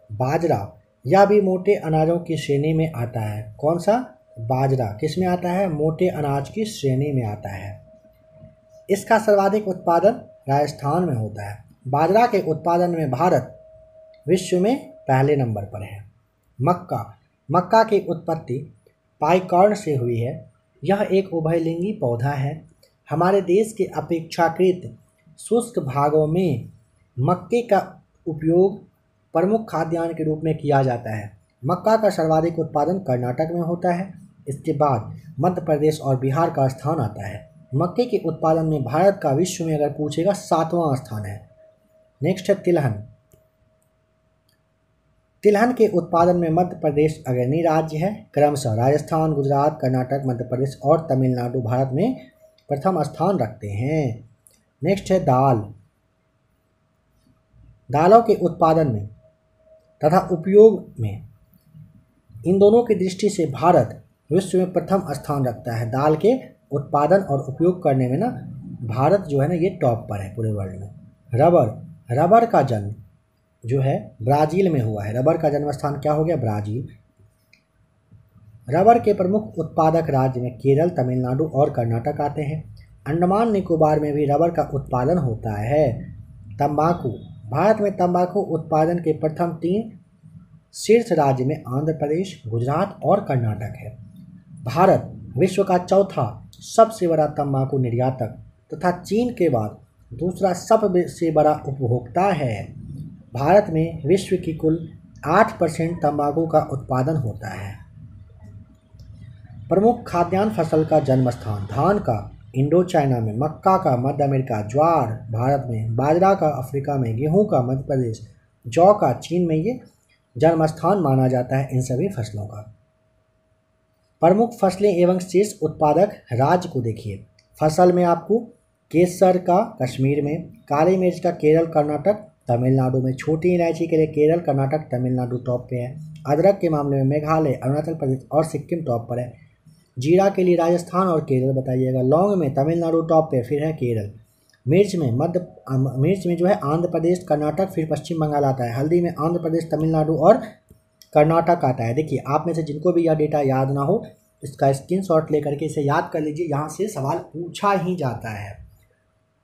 बाजरा, यह भी मोटे अनाजों की श्रेणी में आता है। कौन सा? बाजरा किस में आता है? मोटे अनाज की श्रेणी में आता है। इसका सर्वाधिक उत्पादन राजस्थान में होता है। बाजरा के उत्पादन में भारत विश्व में पहले नंबर पर है। मक्का की उत्पत्ति पाइकॉर्न से हुई है। यह एक उभयलिंगी पौधा है। हमारे देश के अपेक्षाकृत शुष्क भागों में मक्के का उपयोग प्रमुख खाद्यान्न के रूप में किया जाता है। मक्का का सर्वाधिक उत्पादन कर्नाटक में होता है। इसके बाद मध्य प्रदेश और बिहार का स्थान आता है। मक्के के उत्पादन में भारत का विश्व में अगर पूछेगा 7वां स्थान है। नेक्स्ट है तिलहन। तिलहन के उत्पादन में मध्य प्रदेश अग्रणी राज्य है। क्रमशः राजस्थान, गुजरात, कर्नाटक, मध्य प्रदेश और तमिलनाडु भारत में प्रथम स्थान रखते हैं। नेक्स्ट है दाल। दालों के उत्पादन में तथा उपयोग में इन दोनों की दृष्टि से भारत विश्व में प्रथम स्थान रखता है। दाल के उत्पादन और उपयोग करने में ना भारत जो है ना ये टॉप पर है पूरे वर्ल्ड में। रबर का जन्म जो है ब्राज़ील में हुआ है। रबर का जन्म स्थान क्या हो गया? ब्राज़ील। रबर के प्रमुख उत्पादक राज्य में केरल, तमिलनाडु और कर्नाटक आते हैं। अंडमान निकोबार में भी रबर का उत्पादन होता है। तंबाकू। भारत में तंबाकू उत्पादन के प्रथम 3 शीर्ष राज्य में आंध्र प्रदेश, गुजरात और कर्नाटक है। भारत विश्व का चौथा सबसे बड़ा तंबाकू निर्यातक तथा चीन के बाद दूसरा सबसे बड़ा उपभोक्ता है। भारत में विश्व की कुल 8% तंबाकू का उत्पादन होता है। प्रमुख खाद्यान्न फसल का जन्म स्थान धान का इंडो चाइना में, मक्का का मध्य अमेरिका, ज्वार भारत में, बाजरा का अफ्रीका में, गेहूं का मध्य प्रदेश, जौ का चीन में ये जन्म स्थान माना जाता है इन सभी फसलों का। प्रमुख फसलें एवं शीर्ष उत्पादक राज्य को देखिए। फसल में आपको केसर का कश्मीर में, काली मिर्च का केरल, कर्नाटक, तमिलनाडु में, छोटी इलायची के लिए केरल, कर्नाटक, तमिलनाडु टॉप पे है। अदरक के मामले में मेघालय, अरुणाचल प्रदेश और सिक्किम टॉप पर है। जीरा के लिए राजस्थान और केरल बताइएगा। लौंग में तमिलनाडु टॉप पे, फिर है केरल। मिर्च में जो है आंध्र प्रदेश, कर्नाटक, फिर पश्चिम बंगाल आता है। हल्दी में आंध्र प्रदेश, तमिलनाडु और कर्नाटक आता है। देखिए आप में से जिनको भी यह डेटा याद ना हो इसका स्क्रीनशॉट लेकर के इसे याद कर लीजिए, यहाँ से सवाल पूछा ही जाता है।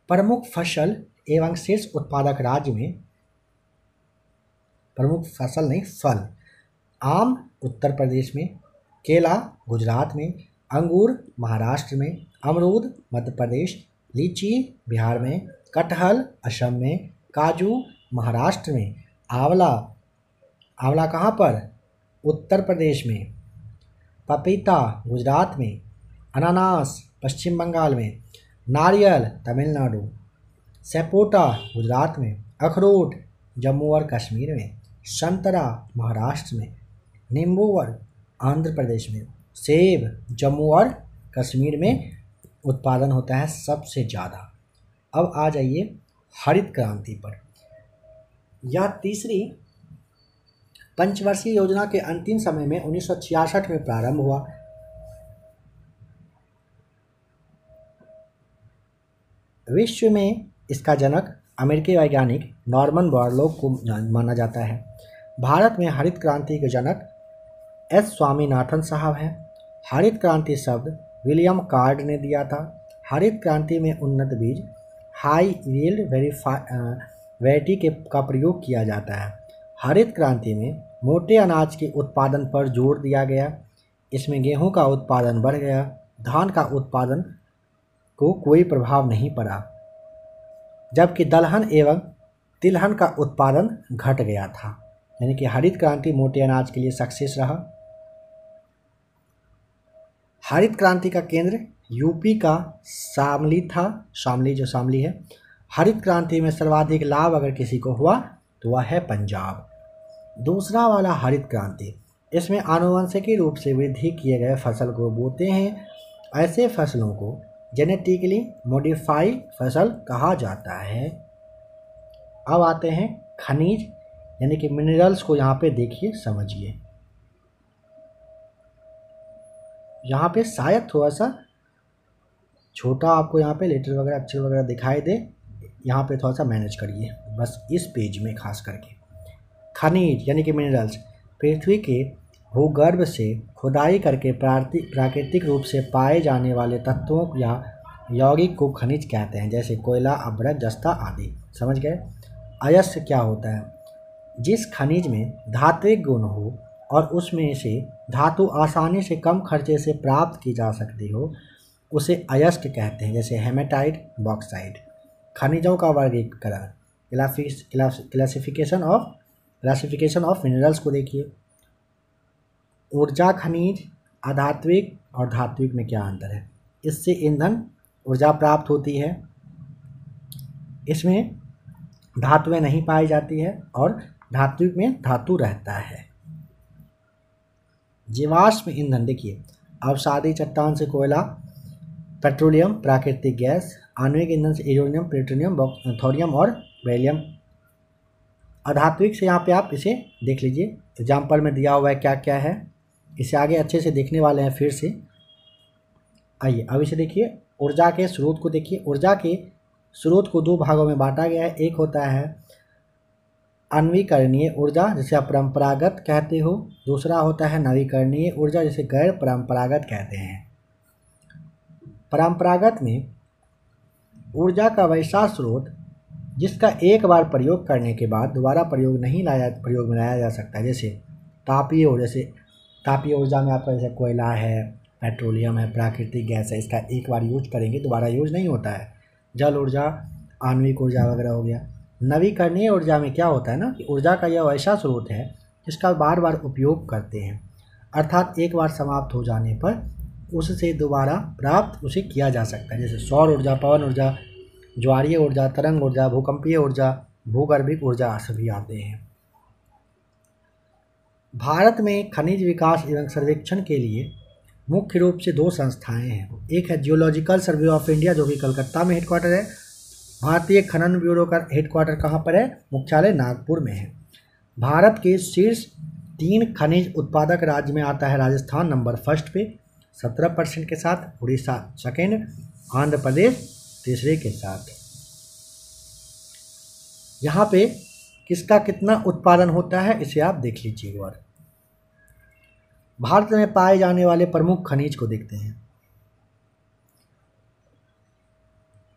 प्रमुख फसल एवं शीर्ष उत्पादक राज्य में, प्रमुख फसल नहीं फल, आम उत्तर प्रदेश में, केला गुजरात में, अंगूर महाराष्ट्र में, अमरूद मध्य प्रदेश, लीची बिहार में, कटहल असम में, काजू महाराष्ट्र में, आंवला कहाँ पर? उत्तर प्रदेश में, पपीता गुजरात में, अनानास पश्चिम बंगाल में, नारियल तमिलनाडु, सपोटा गुजरात में, अखरोट जम्मू और कश्मीर में, संतरा महाराष्ट्र में, नींबू और आंध्र प्रदेश में, सेब जम्मू और कश्मीर में उत्पादन होता है सबसे ज़्यादा। अब आ जाइए हरित क्रांति पर। यह तीसरी पंचवर्षीय योजना के अंतिम समय में 1966 में प्रारंभ हुआ। विश्व में इसका जनक अमेरिकी वैज्ञानिक नॉर्मन बोरलॉग को माना जाता है। भारत में हरित क्रांति के जनक एस स्वामीनाथन साहब हैं। हरित क्रांति शब्द विलियम कार्ड ने दिया था। हरित क्रांति में उन्नत बीज हाई यील्ड वैरायटी का प्रयोग किया जाता है। हरित क्रांति में मोटे अनाज के उत्पादन पर जोर दिया गया। इसमें गेहूं का उत्पादन बढ़ गया, धान का उत्पादन को कोई प्रभाव नहीं पड़ा, जबकि दलहन एवं तिलहन का उत्पादन घट गया था। यानी कि हरित क्रांति मोटे अनाज के लिए सक्सेस रहा। हरित क्रांति का केंद्र यूपी का शामली था। शामली है। हरित क्रांति में सर्वाधिक लाभ अगर किसी को हुआ तो वह है पंजाब। दूसरा वाला हरित क्रांति, इसमें आनुवंशिकी रूप से वृद्धि किए गए फसल को बोते हैं। ऐसे फसलों को जेनेटिकली मॉडिफाई फसल कहा जाता है। अब आते हैं खनिज यानी कि मिनरल्स को। यहाँ पे देखिए समझिए, यहाँ पे शायद थोड़ा सा छोटा आपको यहाँ पे लेटर वगैरह अक्षर वगैरह दिखाई दे, यहाँ पे थोड़ा सा मैनेज करिए बस इस पेज में खास करके। खनिज यानी कि मिनरल्स पृथ्वी के भूगर्भ से खुदाई करके प्राकृतिक रूप से पाए जाने वाले तत्वों या यौगिक को खनिज कहते हैं, जैसे कोयला, अभ्रक, जस्ता आदि। समझ गए। अयस्क क्या होता है? जिस खनिज में धात्विक गुण हो और उसमें से धातु आसानी से कम खर्चे से प्राप्त की जा सकती हो उसे अयस्क कहते हैं, जैसे हेमेटाइट, बॉक्साइट। खनिजों का वर्गीकरण, क्लासिफिकेशन ऑफ मिनरल्स को देखिए। ऊर्जा खनिज अधात्विक और धात्विक में क्या अंतर है? इससे ईंधन ऊर्जा प्राप्त होती है, इसमें धातुएं नहीं पाई जाती है और धातु में धातु रहता है। जीवाश्म ईंधन देखिए, अवसादी चट्टान से कोयला, पेट्रोलियम, प्राकृतिक गैस, आणविक ईंधन से यूरेनियम, प्लूटोनियम, थोरियम और बेरिलियम। अधात्विक से यहाँ पे आप इसे देख लीजिए, एग्जाम्पल में दिया हुआ है क्या क्या है, इसे आगे अच्छे से देखने वाले हैं फिर से। आइए अब इसे देखिए, ऊर्जा के स्रोत को देखिए। ऊर्जा के स्रोत को दो भागों में बांटा गया है। एक होता है अन्वीकरणीय ऊर्जा, जिसे आप परंपरागत कहते हो। दूसरा होता है नवीकरणीय ऊर्जा, जिसे गैर परंपरागत कहते हैं। परंपरागत में ऊर्जा का वैसा स्रोत जिसका एक बार प्रयोग करने के बाद दोबारा प्रयोग में लाया जा सकता है। जैसे तापीय ऊर्जा में आपका जैसे कोयला है, पेट्रोलियम है, प्राकृतिक गैस है, इसका एक बार यूज करेंगे दोबारा यूज नहीं होता है। जल ऊर्जा, आणविक ऊर्जा वगैरह हो गया। नवीकरणीय ऊर्जा में क्या होता है ना कि ऊर्जा का यह ऐसा स्रोत है जिसका बार बार उपयोग करते हैं, अर्थात एक बार समाप्त हो जाने पर उससे दोबारा प्राप्त उसे किया जा सकता है। जैसे सौर ऊर्जा, पवन ऊर्जा, ज्वारीय ऊर्जा, तरंग ऊर्जा, भूकंपीय ऊर्जा, भूगर्भिक ऊर्जा सभी आते हैं। भारत में खनिज विकास एवं सर्वेक्षण के लिए मुख्य रूप से दो संस्थाएं हैं। एक है जियोलॉजिकल सर्वे ऑफ इंडिया, जो कि कलकत्ता में हेडक्वार्टर है। भारतीय खनन ब्यूरो का हेडक्वार्टर कहाँ पर है? मुख्यालय नागपुर में है। भारत के शीर्ष 3 खनिज उत्पादक राज्य में आता है राजस्थान नंबर 1 पे 17% के साथ, उड़ीसा सेकेंड, आंध्र प्रदेश तीसरे के साथ। यहाँ पे किसका कितना उत्पादन होता है इसे आप देख लीजिए एक बार। भारत में पाए जाने वाले प्रमुख खनिज को देखते हैं।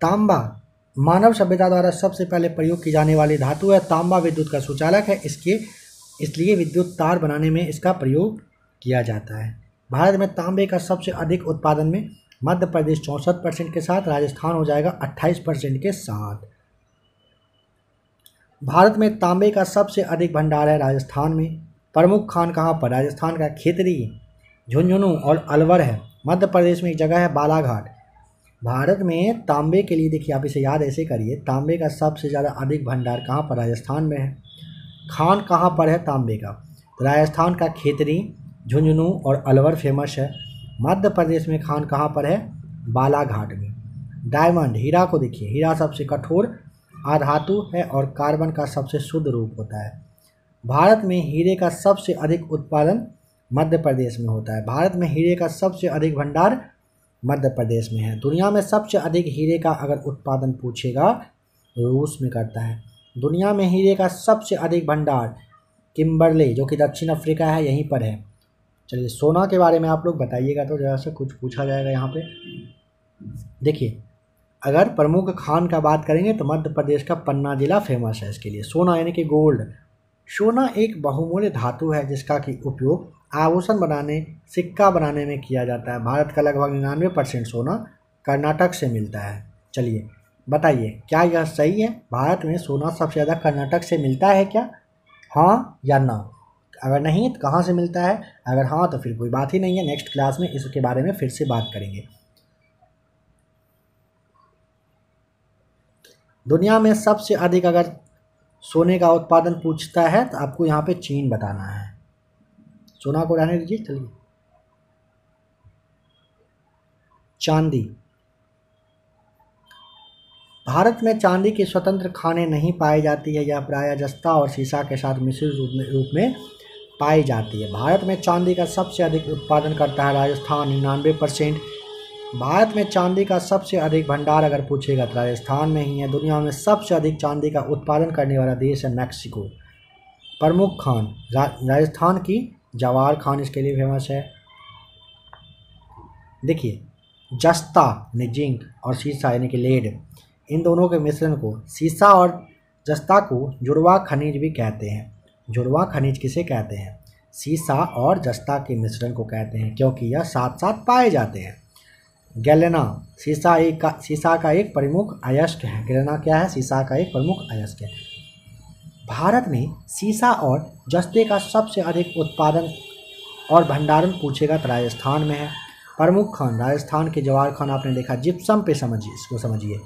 तांबा मानव सभ्यता द्वारा सबसे पहले प्रयोग की जाने वाली धातु है। तांबा विद्युत का सुचालक है, इसलिए विद्युत तार बनाने में इसका प्रयोग किया जाता है। भारत में तांबे का सबसे अधिक उत्पादन में मध्य प्रदेश 64% के साथ, राजस्थान हो जाएगा 28% के साथ। भारत में तांबे का सबसे अधिक भंडार है राजस्थान में। प्रमुख खान कहाँ पर? राजस्थान का खेतरी, झुंझुनू और अलवर है। मध्य प्रदेश में एक जगह है बालाघाट। भारत में तांबे के लिए देखिए, आप इसे याद ऐसे करिए, तांबे का सबसे ज़्यादा अधिक भंडार कहाँ पर? राजस्थान में है। खान कहाँ पर है तांबे का? राजस्थान का खेतरी, झुंझुनू और अलवर फेमस है। मध्य प्रदेश में खान कहाँ पर है? बालाघाट में। डायमंड, हीरा को देखिए, हीरा सबसे कठोर अधातु है और कार्बन का सबसे शुद्ध रूप होता है। भारत में हीरे का सबसे अधिक उत्पादन मध्य प्रदेश में होता है। भारत में हीरे का सबसे अधिक भंडार मध्य प्रदेश में है। दुनिया में सबसे अधिक हीरे का अगर उत्पादन पूछेगा रूस में करता है। दुनिया में हीरे का सबसे अधिक भंडार किम्बरले, जो कि दक्षिण अफ्रीका है, यहीं पर है। चलिए सोना के बारे में आप लोग बताइएगा तो जरा सा कुछ पूछा जाएगा यहाँ पे। देखिए, अगर प्रमुख खान का बात करेंगे तो मध्य प्रदेश का पन्ना जिला फेमस है इसके लिए। सोना यानी कि गोल्ड। सोना एक बहुमूल्य धातु है जिसका कि उपयोग आभूषण बनाने, सिक्का बनाने में किया जाता है। भारत का लगभग 99% सोना कर्नाटक से मिलता है। चलिए बताइए, क्या यह सही है? भारत में सोना सबसे ज़्यादा कर्नाटक से मिलता है क्या? हाँ या ना? अगर नहीं तो कहाँ से मिलता है? अगर हाँ तो फिर कोई बात ही नहीं है, नेक्स्ट क्लास में इसके बारे में फिर से बात करेंगे। दुनिया में सबसे अधिक अगर सोने का उत्पादन पूछता है तो आपको यहाँ पे चीन बताना है। सोना को रहने दीजिए। चलिए, चांदी। भारत में चांदी की स्वतंत्र खानें नहीं पाई जाती है, यह प्रायः जस्ता और सीसा के साथ मिश्रित रूप में पाई जाती है। भारत में चांदी का सबसे अधिक उत्पादन करता है राजस्थान 99%। भारत में चांदी का सबसे अधिक भंडार अगर पूछेगा तो राजस्थान में ही है। दुनिया में सबसे अधिक चांदी का उत्पादन करने वाला देश है मैक्सिको। प्रमुख खान राजस्थान की जवाहर खान इसके लिए फेमस है। देखिए, जस्ता ने जिंक और सीसा यानी कि लेड, इन दोनों के मिश्रण को, सीसा और जस्ता को जुड़वा खनिज भी कहते हैं। जुड़वा खनिज किसे कहते हैं? सीसा और जस्ता के मिश्रण को कहते हैं, क्योंकि यह साथ साथ पाए जाते हैं। गैलेना, सीसा का एक प्रमुख अयस्क है। गैलेना क्या है? सीसा का एक प्रमुख अयस्क है। भारत में सीसा और जस्ते का सबसे अधिक उत्पादन और भंडारण पूछेगा तो राजस्थान में है। प्रमुख खान राजस्थान के जवाहर खान, आपने देखा। जिप्सम पे समझिए, इसको समझिए।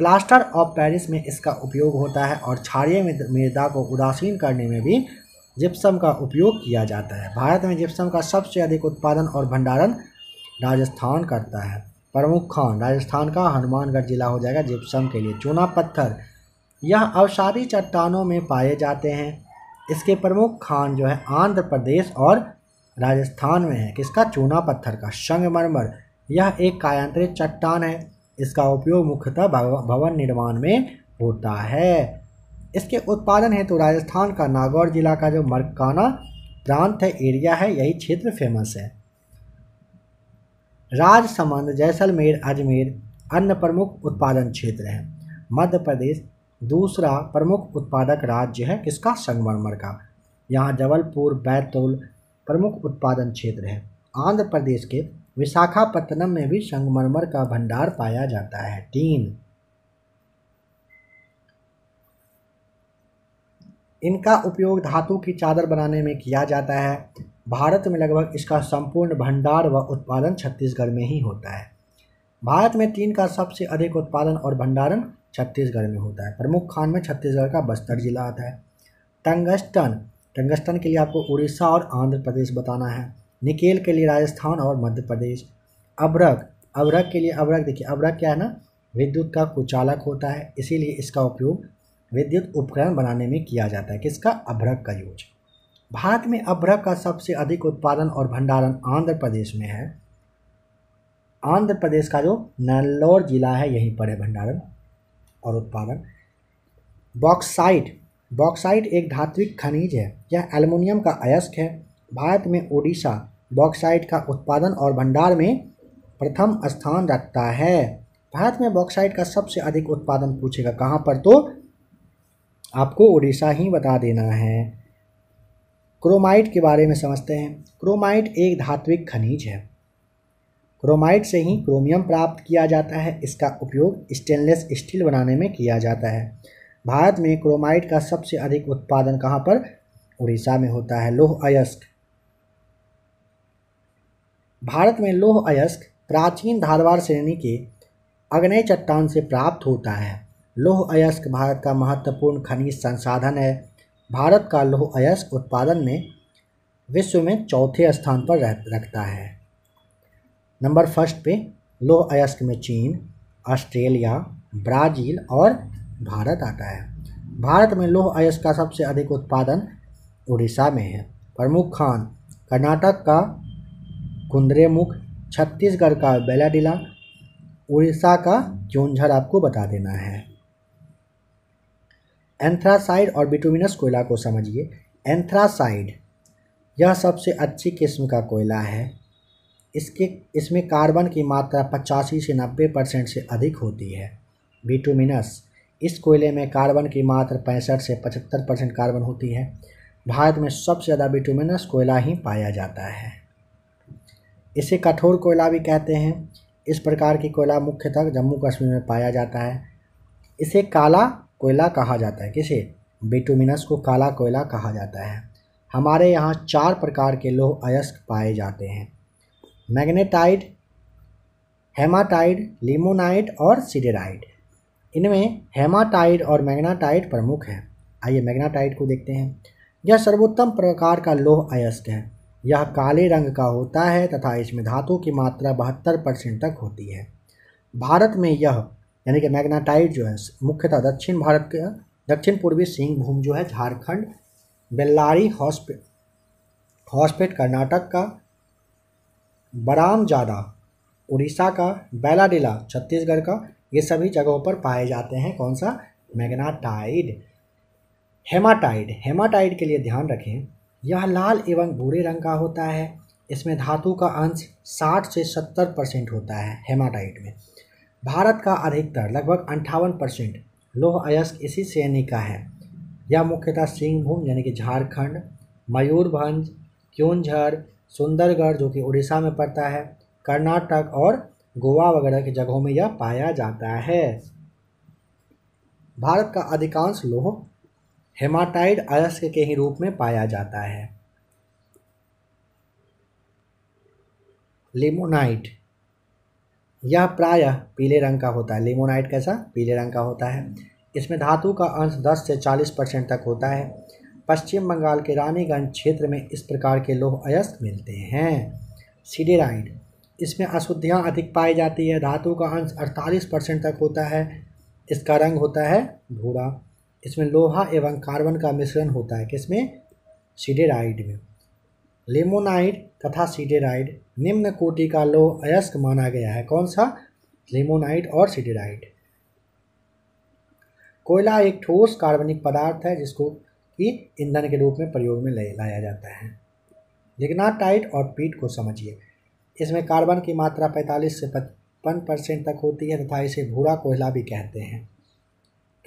प्लास्टर ऑफ पेरिस में इसका उपयोग होता है और क्षारीय मृदा को उदासीन करने में भी जिप्सम का उपयोग किया जाता है। भारत में जिप्सम का सबसे अधिक उत्पादन और भंडारण राजस्थान करता है। प्रमुख खान राजस्थान का हनुमानगढ़ जिला हो जाएगा जिप्सम के लिए। चूना पत्थर, यह अवसादी चट्टानों में पाए जाते हैं। इसके प्रमुख खान जो है आंध्र प्रदेश और राजस्थान में है। किसका? चूना पत्थर का। संगमरमर, यह एक कायांतरित चट्टान है। इसका उपयोग मुख्यतः भवन निर्माण में होता है। इसके उत्पादन हेतु राजस्थान का नागौर जिला का जो मरकाना प्रांत है, एरिया है, यही क्षेत्र फेमस है। राजसमंद, जैसलमेर, अजमेर अन्य प्रमुख उत्पादन क्षेत्र हैं। मध्य प्रदेश दूसरा प्रमुख उत्पादक राज्य है। किसका? संगमरमर का। यहाँ जबलपुर, बैतूल प्रमुख उत्पादन क्षेत्र है। आंध्र प्रदेश के विशाखापत्तनम में भी संगमरमर का भंडार पाया जाता है। टीन, इनका उपयोग धातु की चादर बनाने में किया जाता है। भारत में लगभग इसका संपूर्ण भंडार व उत्पादन छत्तीसगढ़ में ही होता है। भारत में टीन का सबसे अधिक उत्पादन और भंडारण छत्तीसगढ़ में होता है। प्रमुख खान में छत्तीसगढ़ का बस्तर जिला आता है। टंगस्टन, टंगस्टन के लिए आपको उड़ीसा और आंध्र प्रदेश बताना है। निकेल के लिए राजस्थान और मध्य प्रदेश। अभ्रक, अभ्रक के लिए अभ्रक देखिए, अभ्रक क्या है ना, विद्युत का कुचालक होता है, इसीलिए इसका उपयोग विद्युत उपकरण बनाने में किया जाता है। किसका? अभ्रक का यूज। भारत में अभ्रक का सबसे अधिक उत्पादन और भंडारण आंध्र प्रदेश में है। आंध्र प्रदेश का जो नेल्लोर जिला है, यहीं पर है भंडारण और उत्पादन। बॉक्साइट, बॉक्साइट एक धात्विक खनिज है। यह एल्युमिनियम का अयस्क है। भारत में ओडिशा बॉक्साइट का उत्पादन और भंडार में प्रथम स्थान रखता है। भारत में बॉक्साइट का सबसे अधिक उत्पादन पूछेगा कहाँ पर, तो आपको उड़ीसा ही बता देना है। क्रोमाइट के बारे में समझते हैं। क्रोमाइट एक धात्विक खनिज है। क्रोमाइट से ही क्रोमियम प्राप्त किया जाता है। इसका उपयोग स्टेनलेस स्टील बनाने में किया जाता है। भारत में क्रोमाइट का सबसे अधिक उत्पादन कहाँ पर? उड़ीसा में होता है। लौह अयस्क, भारत में लौह अयस्क प्राचीन धारवाड़ श्रेणी के आग्नेय चट्टान से प्राप्त होता है। लौह अयस्क भारत का महत्वपूर्ण खनिज संसाधन है। भारत का लौह अयस्क उत्पादन में विश्व में चौथे स्थान पर रखता है। नंबर फर्स्ट पे लौह अयस्क में चीन, ऑस्ट्रेलिया, ब्राज़ील और भारत आता है। भारत में लौह अयस्क का सबसे अधिक उत्पादन उड़ीसा में है। प्रमुख खान कर्नाटक का कुद्रेमुख, छत्तीसगढ़ का बेलाडीला, उड़ीसा का क्योंझर आपको बता देना है। एंथ्रासाइड और बिटुमिनस कोयला को समझिए। एंथ्रासाइड यह सबसे अच्छी किस्म का कोयला है। इसमें कार्बन की मात्रा 85 से 90% से अधिक होती है। बिटुमिनस, इस कोयले में कार्बन की मात्रा 65 से 75% कार्बन होती है। भारत में सबसे ज़्यादा बिटुमिनस कोयला ही पाया जाता है। इसे कठोर कोयला भी कहते हैं। इस प्रकार की कोयला मुख्यतः जम्मू कश्मीर में पाया जाता है। इसे काला कोयला कहा जाता है। किसे? बिटुमिनस को काला कोयला कहा जाता है। हमारे यहाँ 4 प्रकार के लौह अयस्क पाए जाते हैं। मैग्नेटाइट, हेमाटाइट, लिमोनाइट और सिडेराइट। इनमें हेमाटाइट और मैग्नेटाइट प्रमुख हैं। आइए मैग्नेटाइट को देखते हैं। यह सर्वोत्तम प्रकार का लौह अयस्क है। यह काले रंग का होता है तथा इसमें धातु की मात्रा 72% तक होती है। भारत में यह यानी कि मैग्नेटाइट जो है मुख्यतः दक्षिण भारत के दक्षिण पूर्वी सिंहभूम जो है झारखंड, बेल्लारी हॉस्पेट कर्नाटक का, बरामजादा उड़ीसा का, बेलाडीला छत्तीसगढ़ का, ये सभी जगहों पर पाए जाते हैं। कौन सा? मैग्नेटाइट। हेमाटाइट, हेमाटाइट के लिए ध्यान रखें, यह लाल एवं भूरे रंग का होता है। इसमें धातु का अंश 60 से 70% होता है। हेमाटाइट में भारत का अधिकतर लगभग 58% लौह अयस्क इसी श्रेणी का है। यह मुख्यतः सिंहभूम यानी कि झारखंड, मयूरभंज, क्योंझर, सुंदरगढ़ जो कि उड़ीसा में पड़ता है, कर्नाटक और गोवा वगैरह की जगहों में यह पाया जाता है। भारत का अधिकांश लौह हेमाटाइट अयस्क के ही रूप में पाया जाता है। लिमोनाइट, यह प्रायः पीले रंग का होता है। लिमोनाइट कैसा? पीले रंग का होता है। इसमें धातु का अंश 10 से 40% तक होता है। पश्चिम बंगाल के रानीगंज क्षेत्र में इस प्रकार के लौह अयस्क मिलते हैं। सिडेराइड, इसमें अशुद्धियाँ अधिक पाई जाती है। धातु का अंश 48% तक होता है। इसका रंग होता है भूरा। इसमें लोहा एवं कार्बन का मिश्रण होता है। किसमें? सिडेराइड में। लिमोनाइट तथा सिडेराइड निम्न कोटि का लौह अयस्क माना गया है। कौन सा? लिमोनाइट और सिडेराइड। कोयला एक ठोस कार्बनिक पदार्थ है जिसको कि ईंधन के रूप में प्रयोग में लाया जाता है। लिग्नाटाइट और पीट को समझिए। इसमें कार्बन की मात्रा 45 से 55% तक होती है तथा इसे भूरा कोयला भी कहते हैं।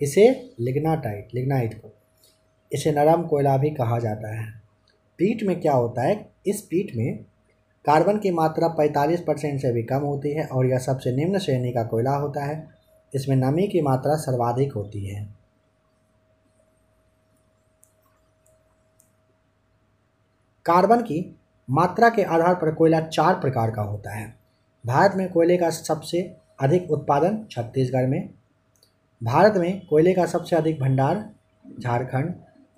किसे? लिग्नाइट को। इसे नरम कोयला भी कहा जाता है। पीट में क्या होता है? इस पीट में कार्बन की मात्रा 45% से भी कम होती है और यह सबसे निम्न श्रेणी का कोयला होता है। इसमें नमी की मात्रा सर्वाधिक होती है। कार्बन की मात्रा के आधार पर कोयला 4 प्रकार का होता है। भारत में कोयले का सबसे अधिक उत्पादन छत्तीसगढ़ में। भारत में कोयले का सबसे अधिक भंडार झारखंड।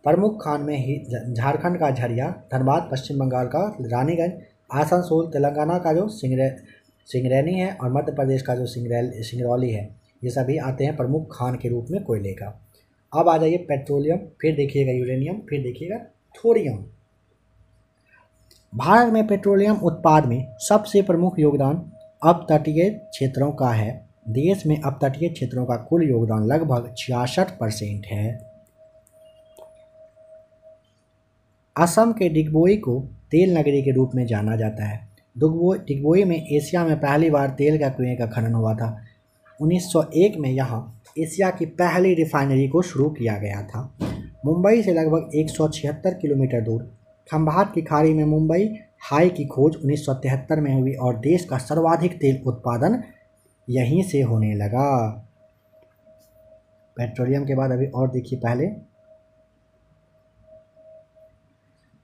प्रमुख खान में ही झारखंड का झरिया, धनबाद पश्चिम बंगाल का रानीगंज, आसनसोल तेलंगाना का जो सिंगरैनी है और मध्य प्रदेश का जो सिंगरौली है, ये सभी आते हैं प्रमुख खान के रूप में कोयले का। अब आ जाइए पेट्रोलियम, फिर देखिएगा यूरेनियम, फिर देखिएगा थोरियम। भारत में पेट्रोलियम उत्पाद में सबसे प्रमुख योगदान अपतटीय क्षेत्रों का है। देश में अपतटीय क्षेत्रों का कुल योगदान लगभग 66% है। असम के डिगबोई को तेल नगरी के रूप में जाना जाता है। डिगबोई में एशिया में पहली बार तेल का कुएं का खनन हुआ था। 1901 में यहाँ एशिया की पहली रिफाइनरी को शुरू किया गया था। मुंबई से लगभग 176 किलोमीटर दूर खंभात की खाड़ी में मुंबई हाई की खोज 1973 में हुई और देश का सर्वाधिक तेल उत्पादन यहीं से होने लगा। पेट्रोलियम के बाद अभी और देखिए पहले,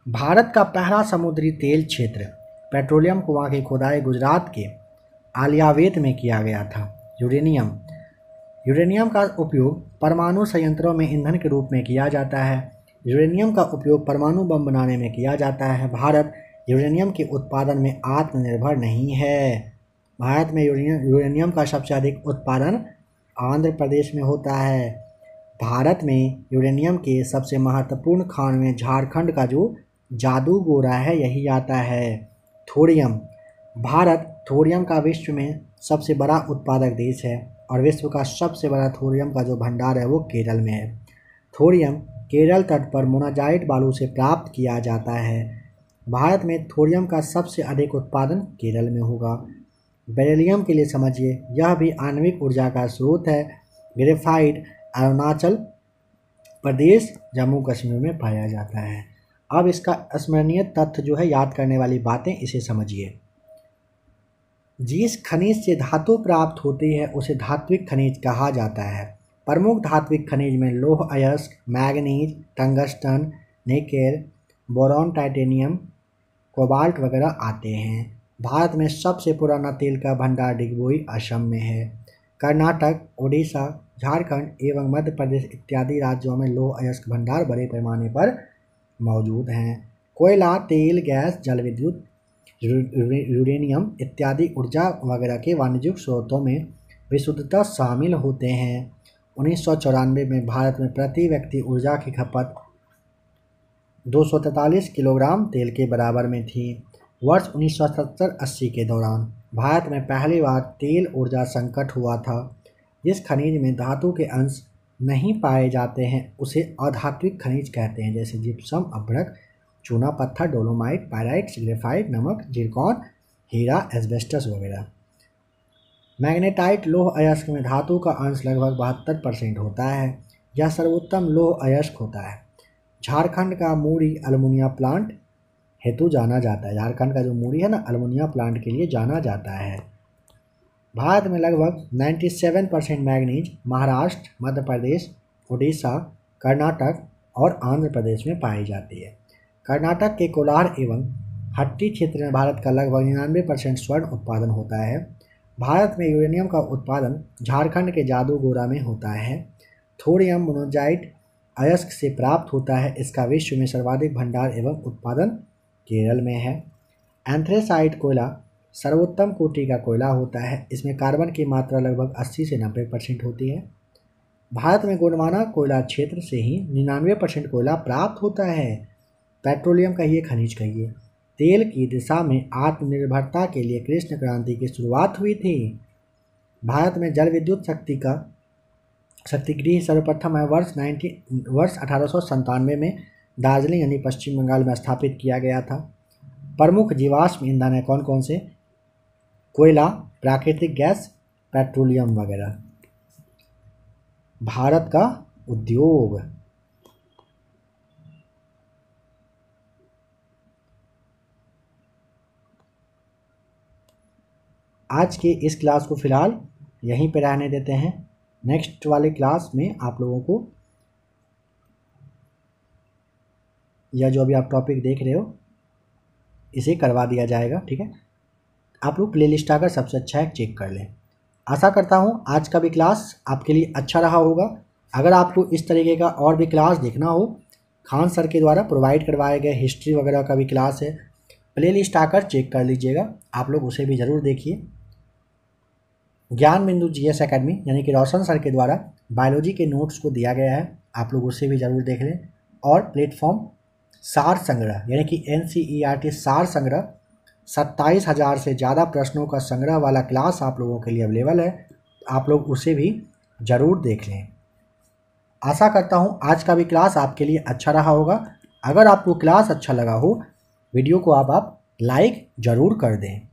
भारत का पहला समुद्री तेल क्षेत्र पेट्रोलियम कुआं की खुदाई गुजरात के आलियावेत में किया गया था। यूरेनियम का उपयोग परमाणु संयंत्रों में ईंधन के रूप में किया जाता है। यूरेनियम का उपयोग परमाणु बम बनाने में किया जाता है। भारत यूरेनियम के उत्पादन में आत्मनिर्भर नहीं है। भारत में यूरेनियम का सबसे अधिक उत्पादन आंध्र प्रदेश में होता है। भारत में यूरेनियम के सबसे महत्वपूर्ण खान में झारखंड का जो जादूगोरा है यही आता है। थोरियम, भारत थोरियम का विश्व में सबसे बड़ा उत्पादक देश है और विश्व का सबसे बड़ा थोरियम का जो भंडार है वो केरल में है। थोरियम केरल तट पर मोनाजाइट बालू से प्राप्त किया जाता है। भारत में थोरियम का सबसे अधिक उत्पादन केरल में होगा। बेरिलियम के लिए समझिए, यह भी आणविक ऊर्जा का स्रोत है। ग्रेफाइट अरुणाचल प्रदेश जम्मू कश्मीर में पाया जाता है। अब इसका स्मरणीय तथ्य जो है, याद करने वाली बातें, इसे समझिए। जिस खनिज से धातु प्राप्त होती है उसे धात्विक खनिज कहा जाता है। प्रमुख धात्विक खनिज में लौह अयस्क, manganese, tungsten, nickel, boron, titanium, cobalt वगैरह आते हैं। भारत में सबसे पुराना तेल का भंडार डिगबोई असम में है। कर्नाटक, उड़ीसा, झारखंड एवं मध्य प्रदेश इत्यादि राज्यों में लौह अयस्क भंडार बड़े पैमाने पर मौजूद हैं। कोयला, तेल, गैस, जल विद्युत, यूरेनियम इत्यादि ऊर्जा वगैरह के वाणिज्यिक स्रोतों में विशुद्धतः शामिल होते हैं। 1994 में भारत में प्रति व्यक्ति ऊर्जा की खपत 243 किलोग्राम तेल के बराबर में थी। वर्ष 1970-80 के दौरान भारत में पहली बार तेल ऊर्जा संकट हुआ था। जिस खनिज में धातु के अंश नहीं पाए जाते हैं उसे अधात्विक खनिज कहते हैं, जैसे जिप्सम, अभ्रक, चूना पत्थर, डोलोमाइट, पायराइट, ग्रेफाइट, नमक, जिरकॉन, हीरा, एस्बेस्टस वगैरह। मैग्नेटाइट लौह अयस्क में धातु का अंश लगभग 72% होता है। यह सर्वोत्तम लौह अयस्क होता है। झारखंड का मूरी अल्मुनिया प्लांट हेतु जाना जाता है। झारखंड का जो मूरी है ना, अल्मुनिया प्लांट के लिए जाना जाता है। भारत में लगभग 97% मैग्नीज महाराष्ट्र, मध्य प्रदेश, उड़ीसा, कर्नाटक और आंध्र प्रदेश में पाई जाती है। कर्नाटक के कोलार एवं हट्टी क्षेत्र में भारत का लगभग 99% स्वर्ण उत्पादन होता है। भारत में यूरेनियम का उत्पादन झारखंड के जादूगोरा में होता है। थोरियम मोनोजाइट अयस्क से प्राप्त होता है। इसका विश्व में सर्वाधिक भंडार एवं उत्पादन केरल में है। एंथ्रेसाइट कोयला सर्वोत्तम कोटि का कोयला होता है। इसमें कार्बन की मात्रा लगभग 80 से 90% होती है। भारत में गोंडवाना कोयला क्षेत्र से ही 99% कोयला प्राप्त होता है। पेट्रोलियम कहिए, खनिज कहिए। तेल की दिशा में आत्मनिर्भरता के लिए कृष्ण क्रांति की शुरुआत हुई थी। भारत में जल विद्युत शक्तिगृह सर्वप्रथम वर्ष 1897 में दार्जिलिंग यानी पश्चिम बंगाल में स्थापित किया गया था। प्रमुख जीवाश्म ईंधन है कौन कौन से? कोयला, प्राकृतिक गैस, पेट्रोलियम वगैरह। भारत का उद्योग। आज के इस क्लास को फिलहाल यहीं पे रहने देते हैं। नेक्स्ट वाले क्लास में आप लोगों को यह जो अभी आप टॉपिक देख रहे हो इसे करवा दिया जाएगा, ठीक है। आप लोग प्लेलिस्ट आकर सबसे अच्छा है चेक कर लें। आशा करता हूँ आज का भी क्लास आपके लिए अच्छा रहा होगा। अगर आपको इस तरीके का और भी क्लास देखना हो, खान सर के द्वारा प्रोवाइड करवाए गए हिस्ट्री वगैरह का भी क्लास है, प्लेलिस्ट आकर चेक कर लीजिएगा। आप लोग उसे भी ज़रूर देखिए। ज्ञान बिंदु जीएस एकेडमी यानी कि रोशन सर के द्वारा बायोलॉजी के नोट्स को दिया गया है, आप लोग उसे भी ज़रूर देख लें। और प्लेटफॉर्म सार संग्रह यानी कि NCERT सार संग्रह 27,000 से ज़्यादा प्रश्नों का संग्रह वाला क्लास आप लोगों के लिए अवेलेबल है, आप लोग उसे भी ज़रूर देख लें। आशा करता हूँ आज का भी क्लास आपके लिए अच्छा रहा होगा। अगर आपको क्लास अच्छा लगा हो, वीडियो को आप लाइक ज़रूर कर दें।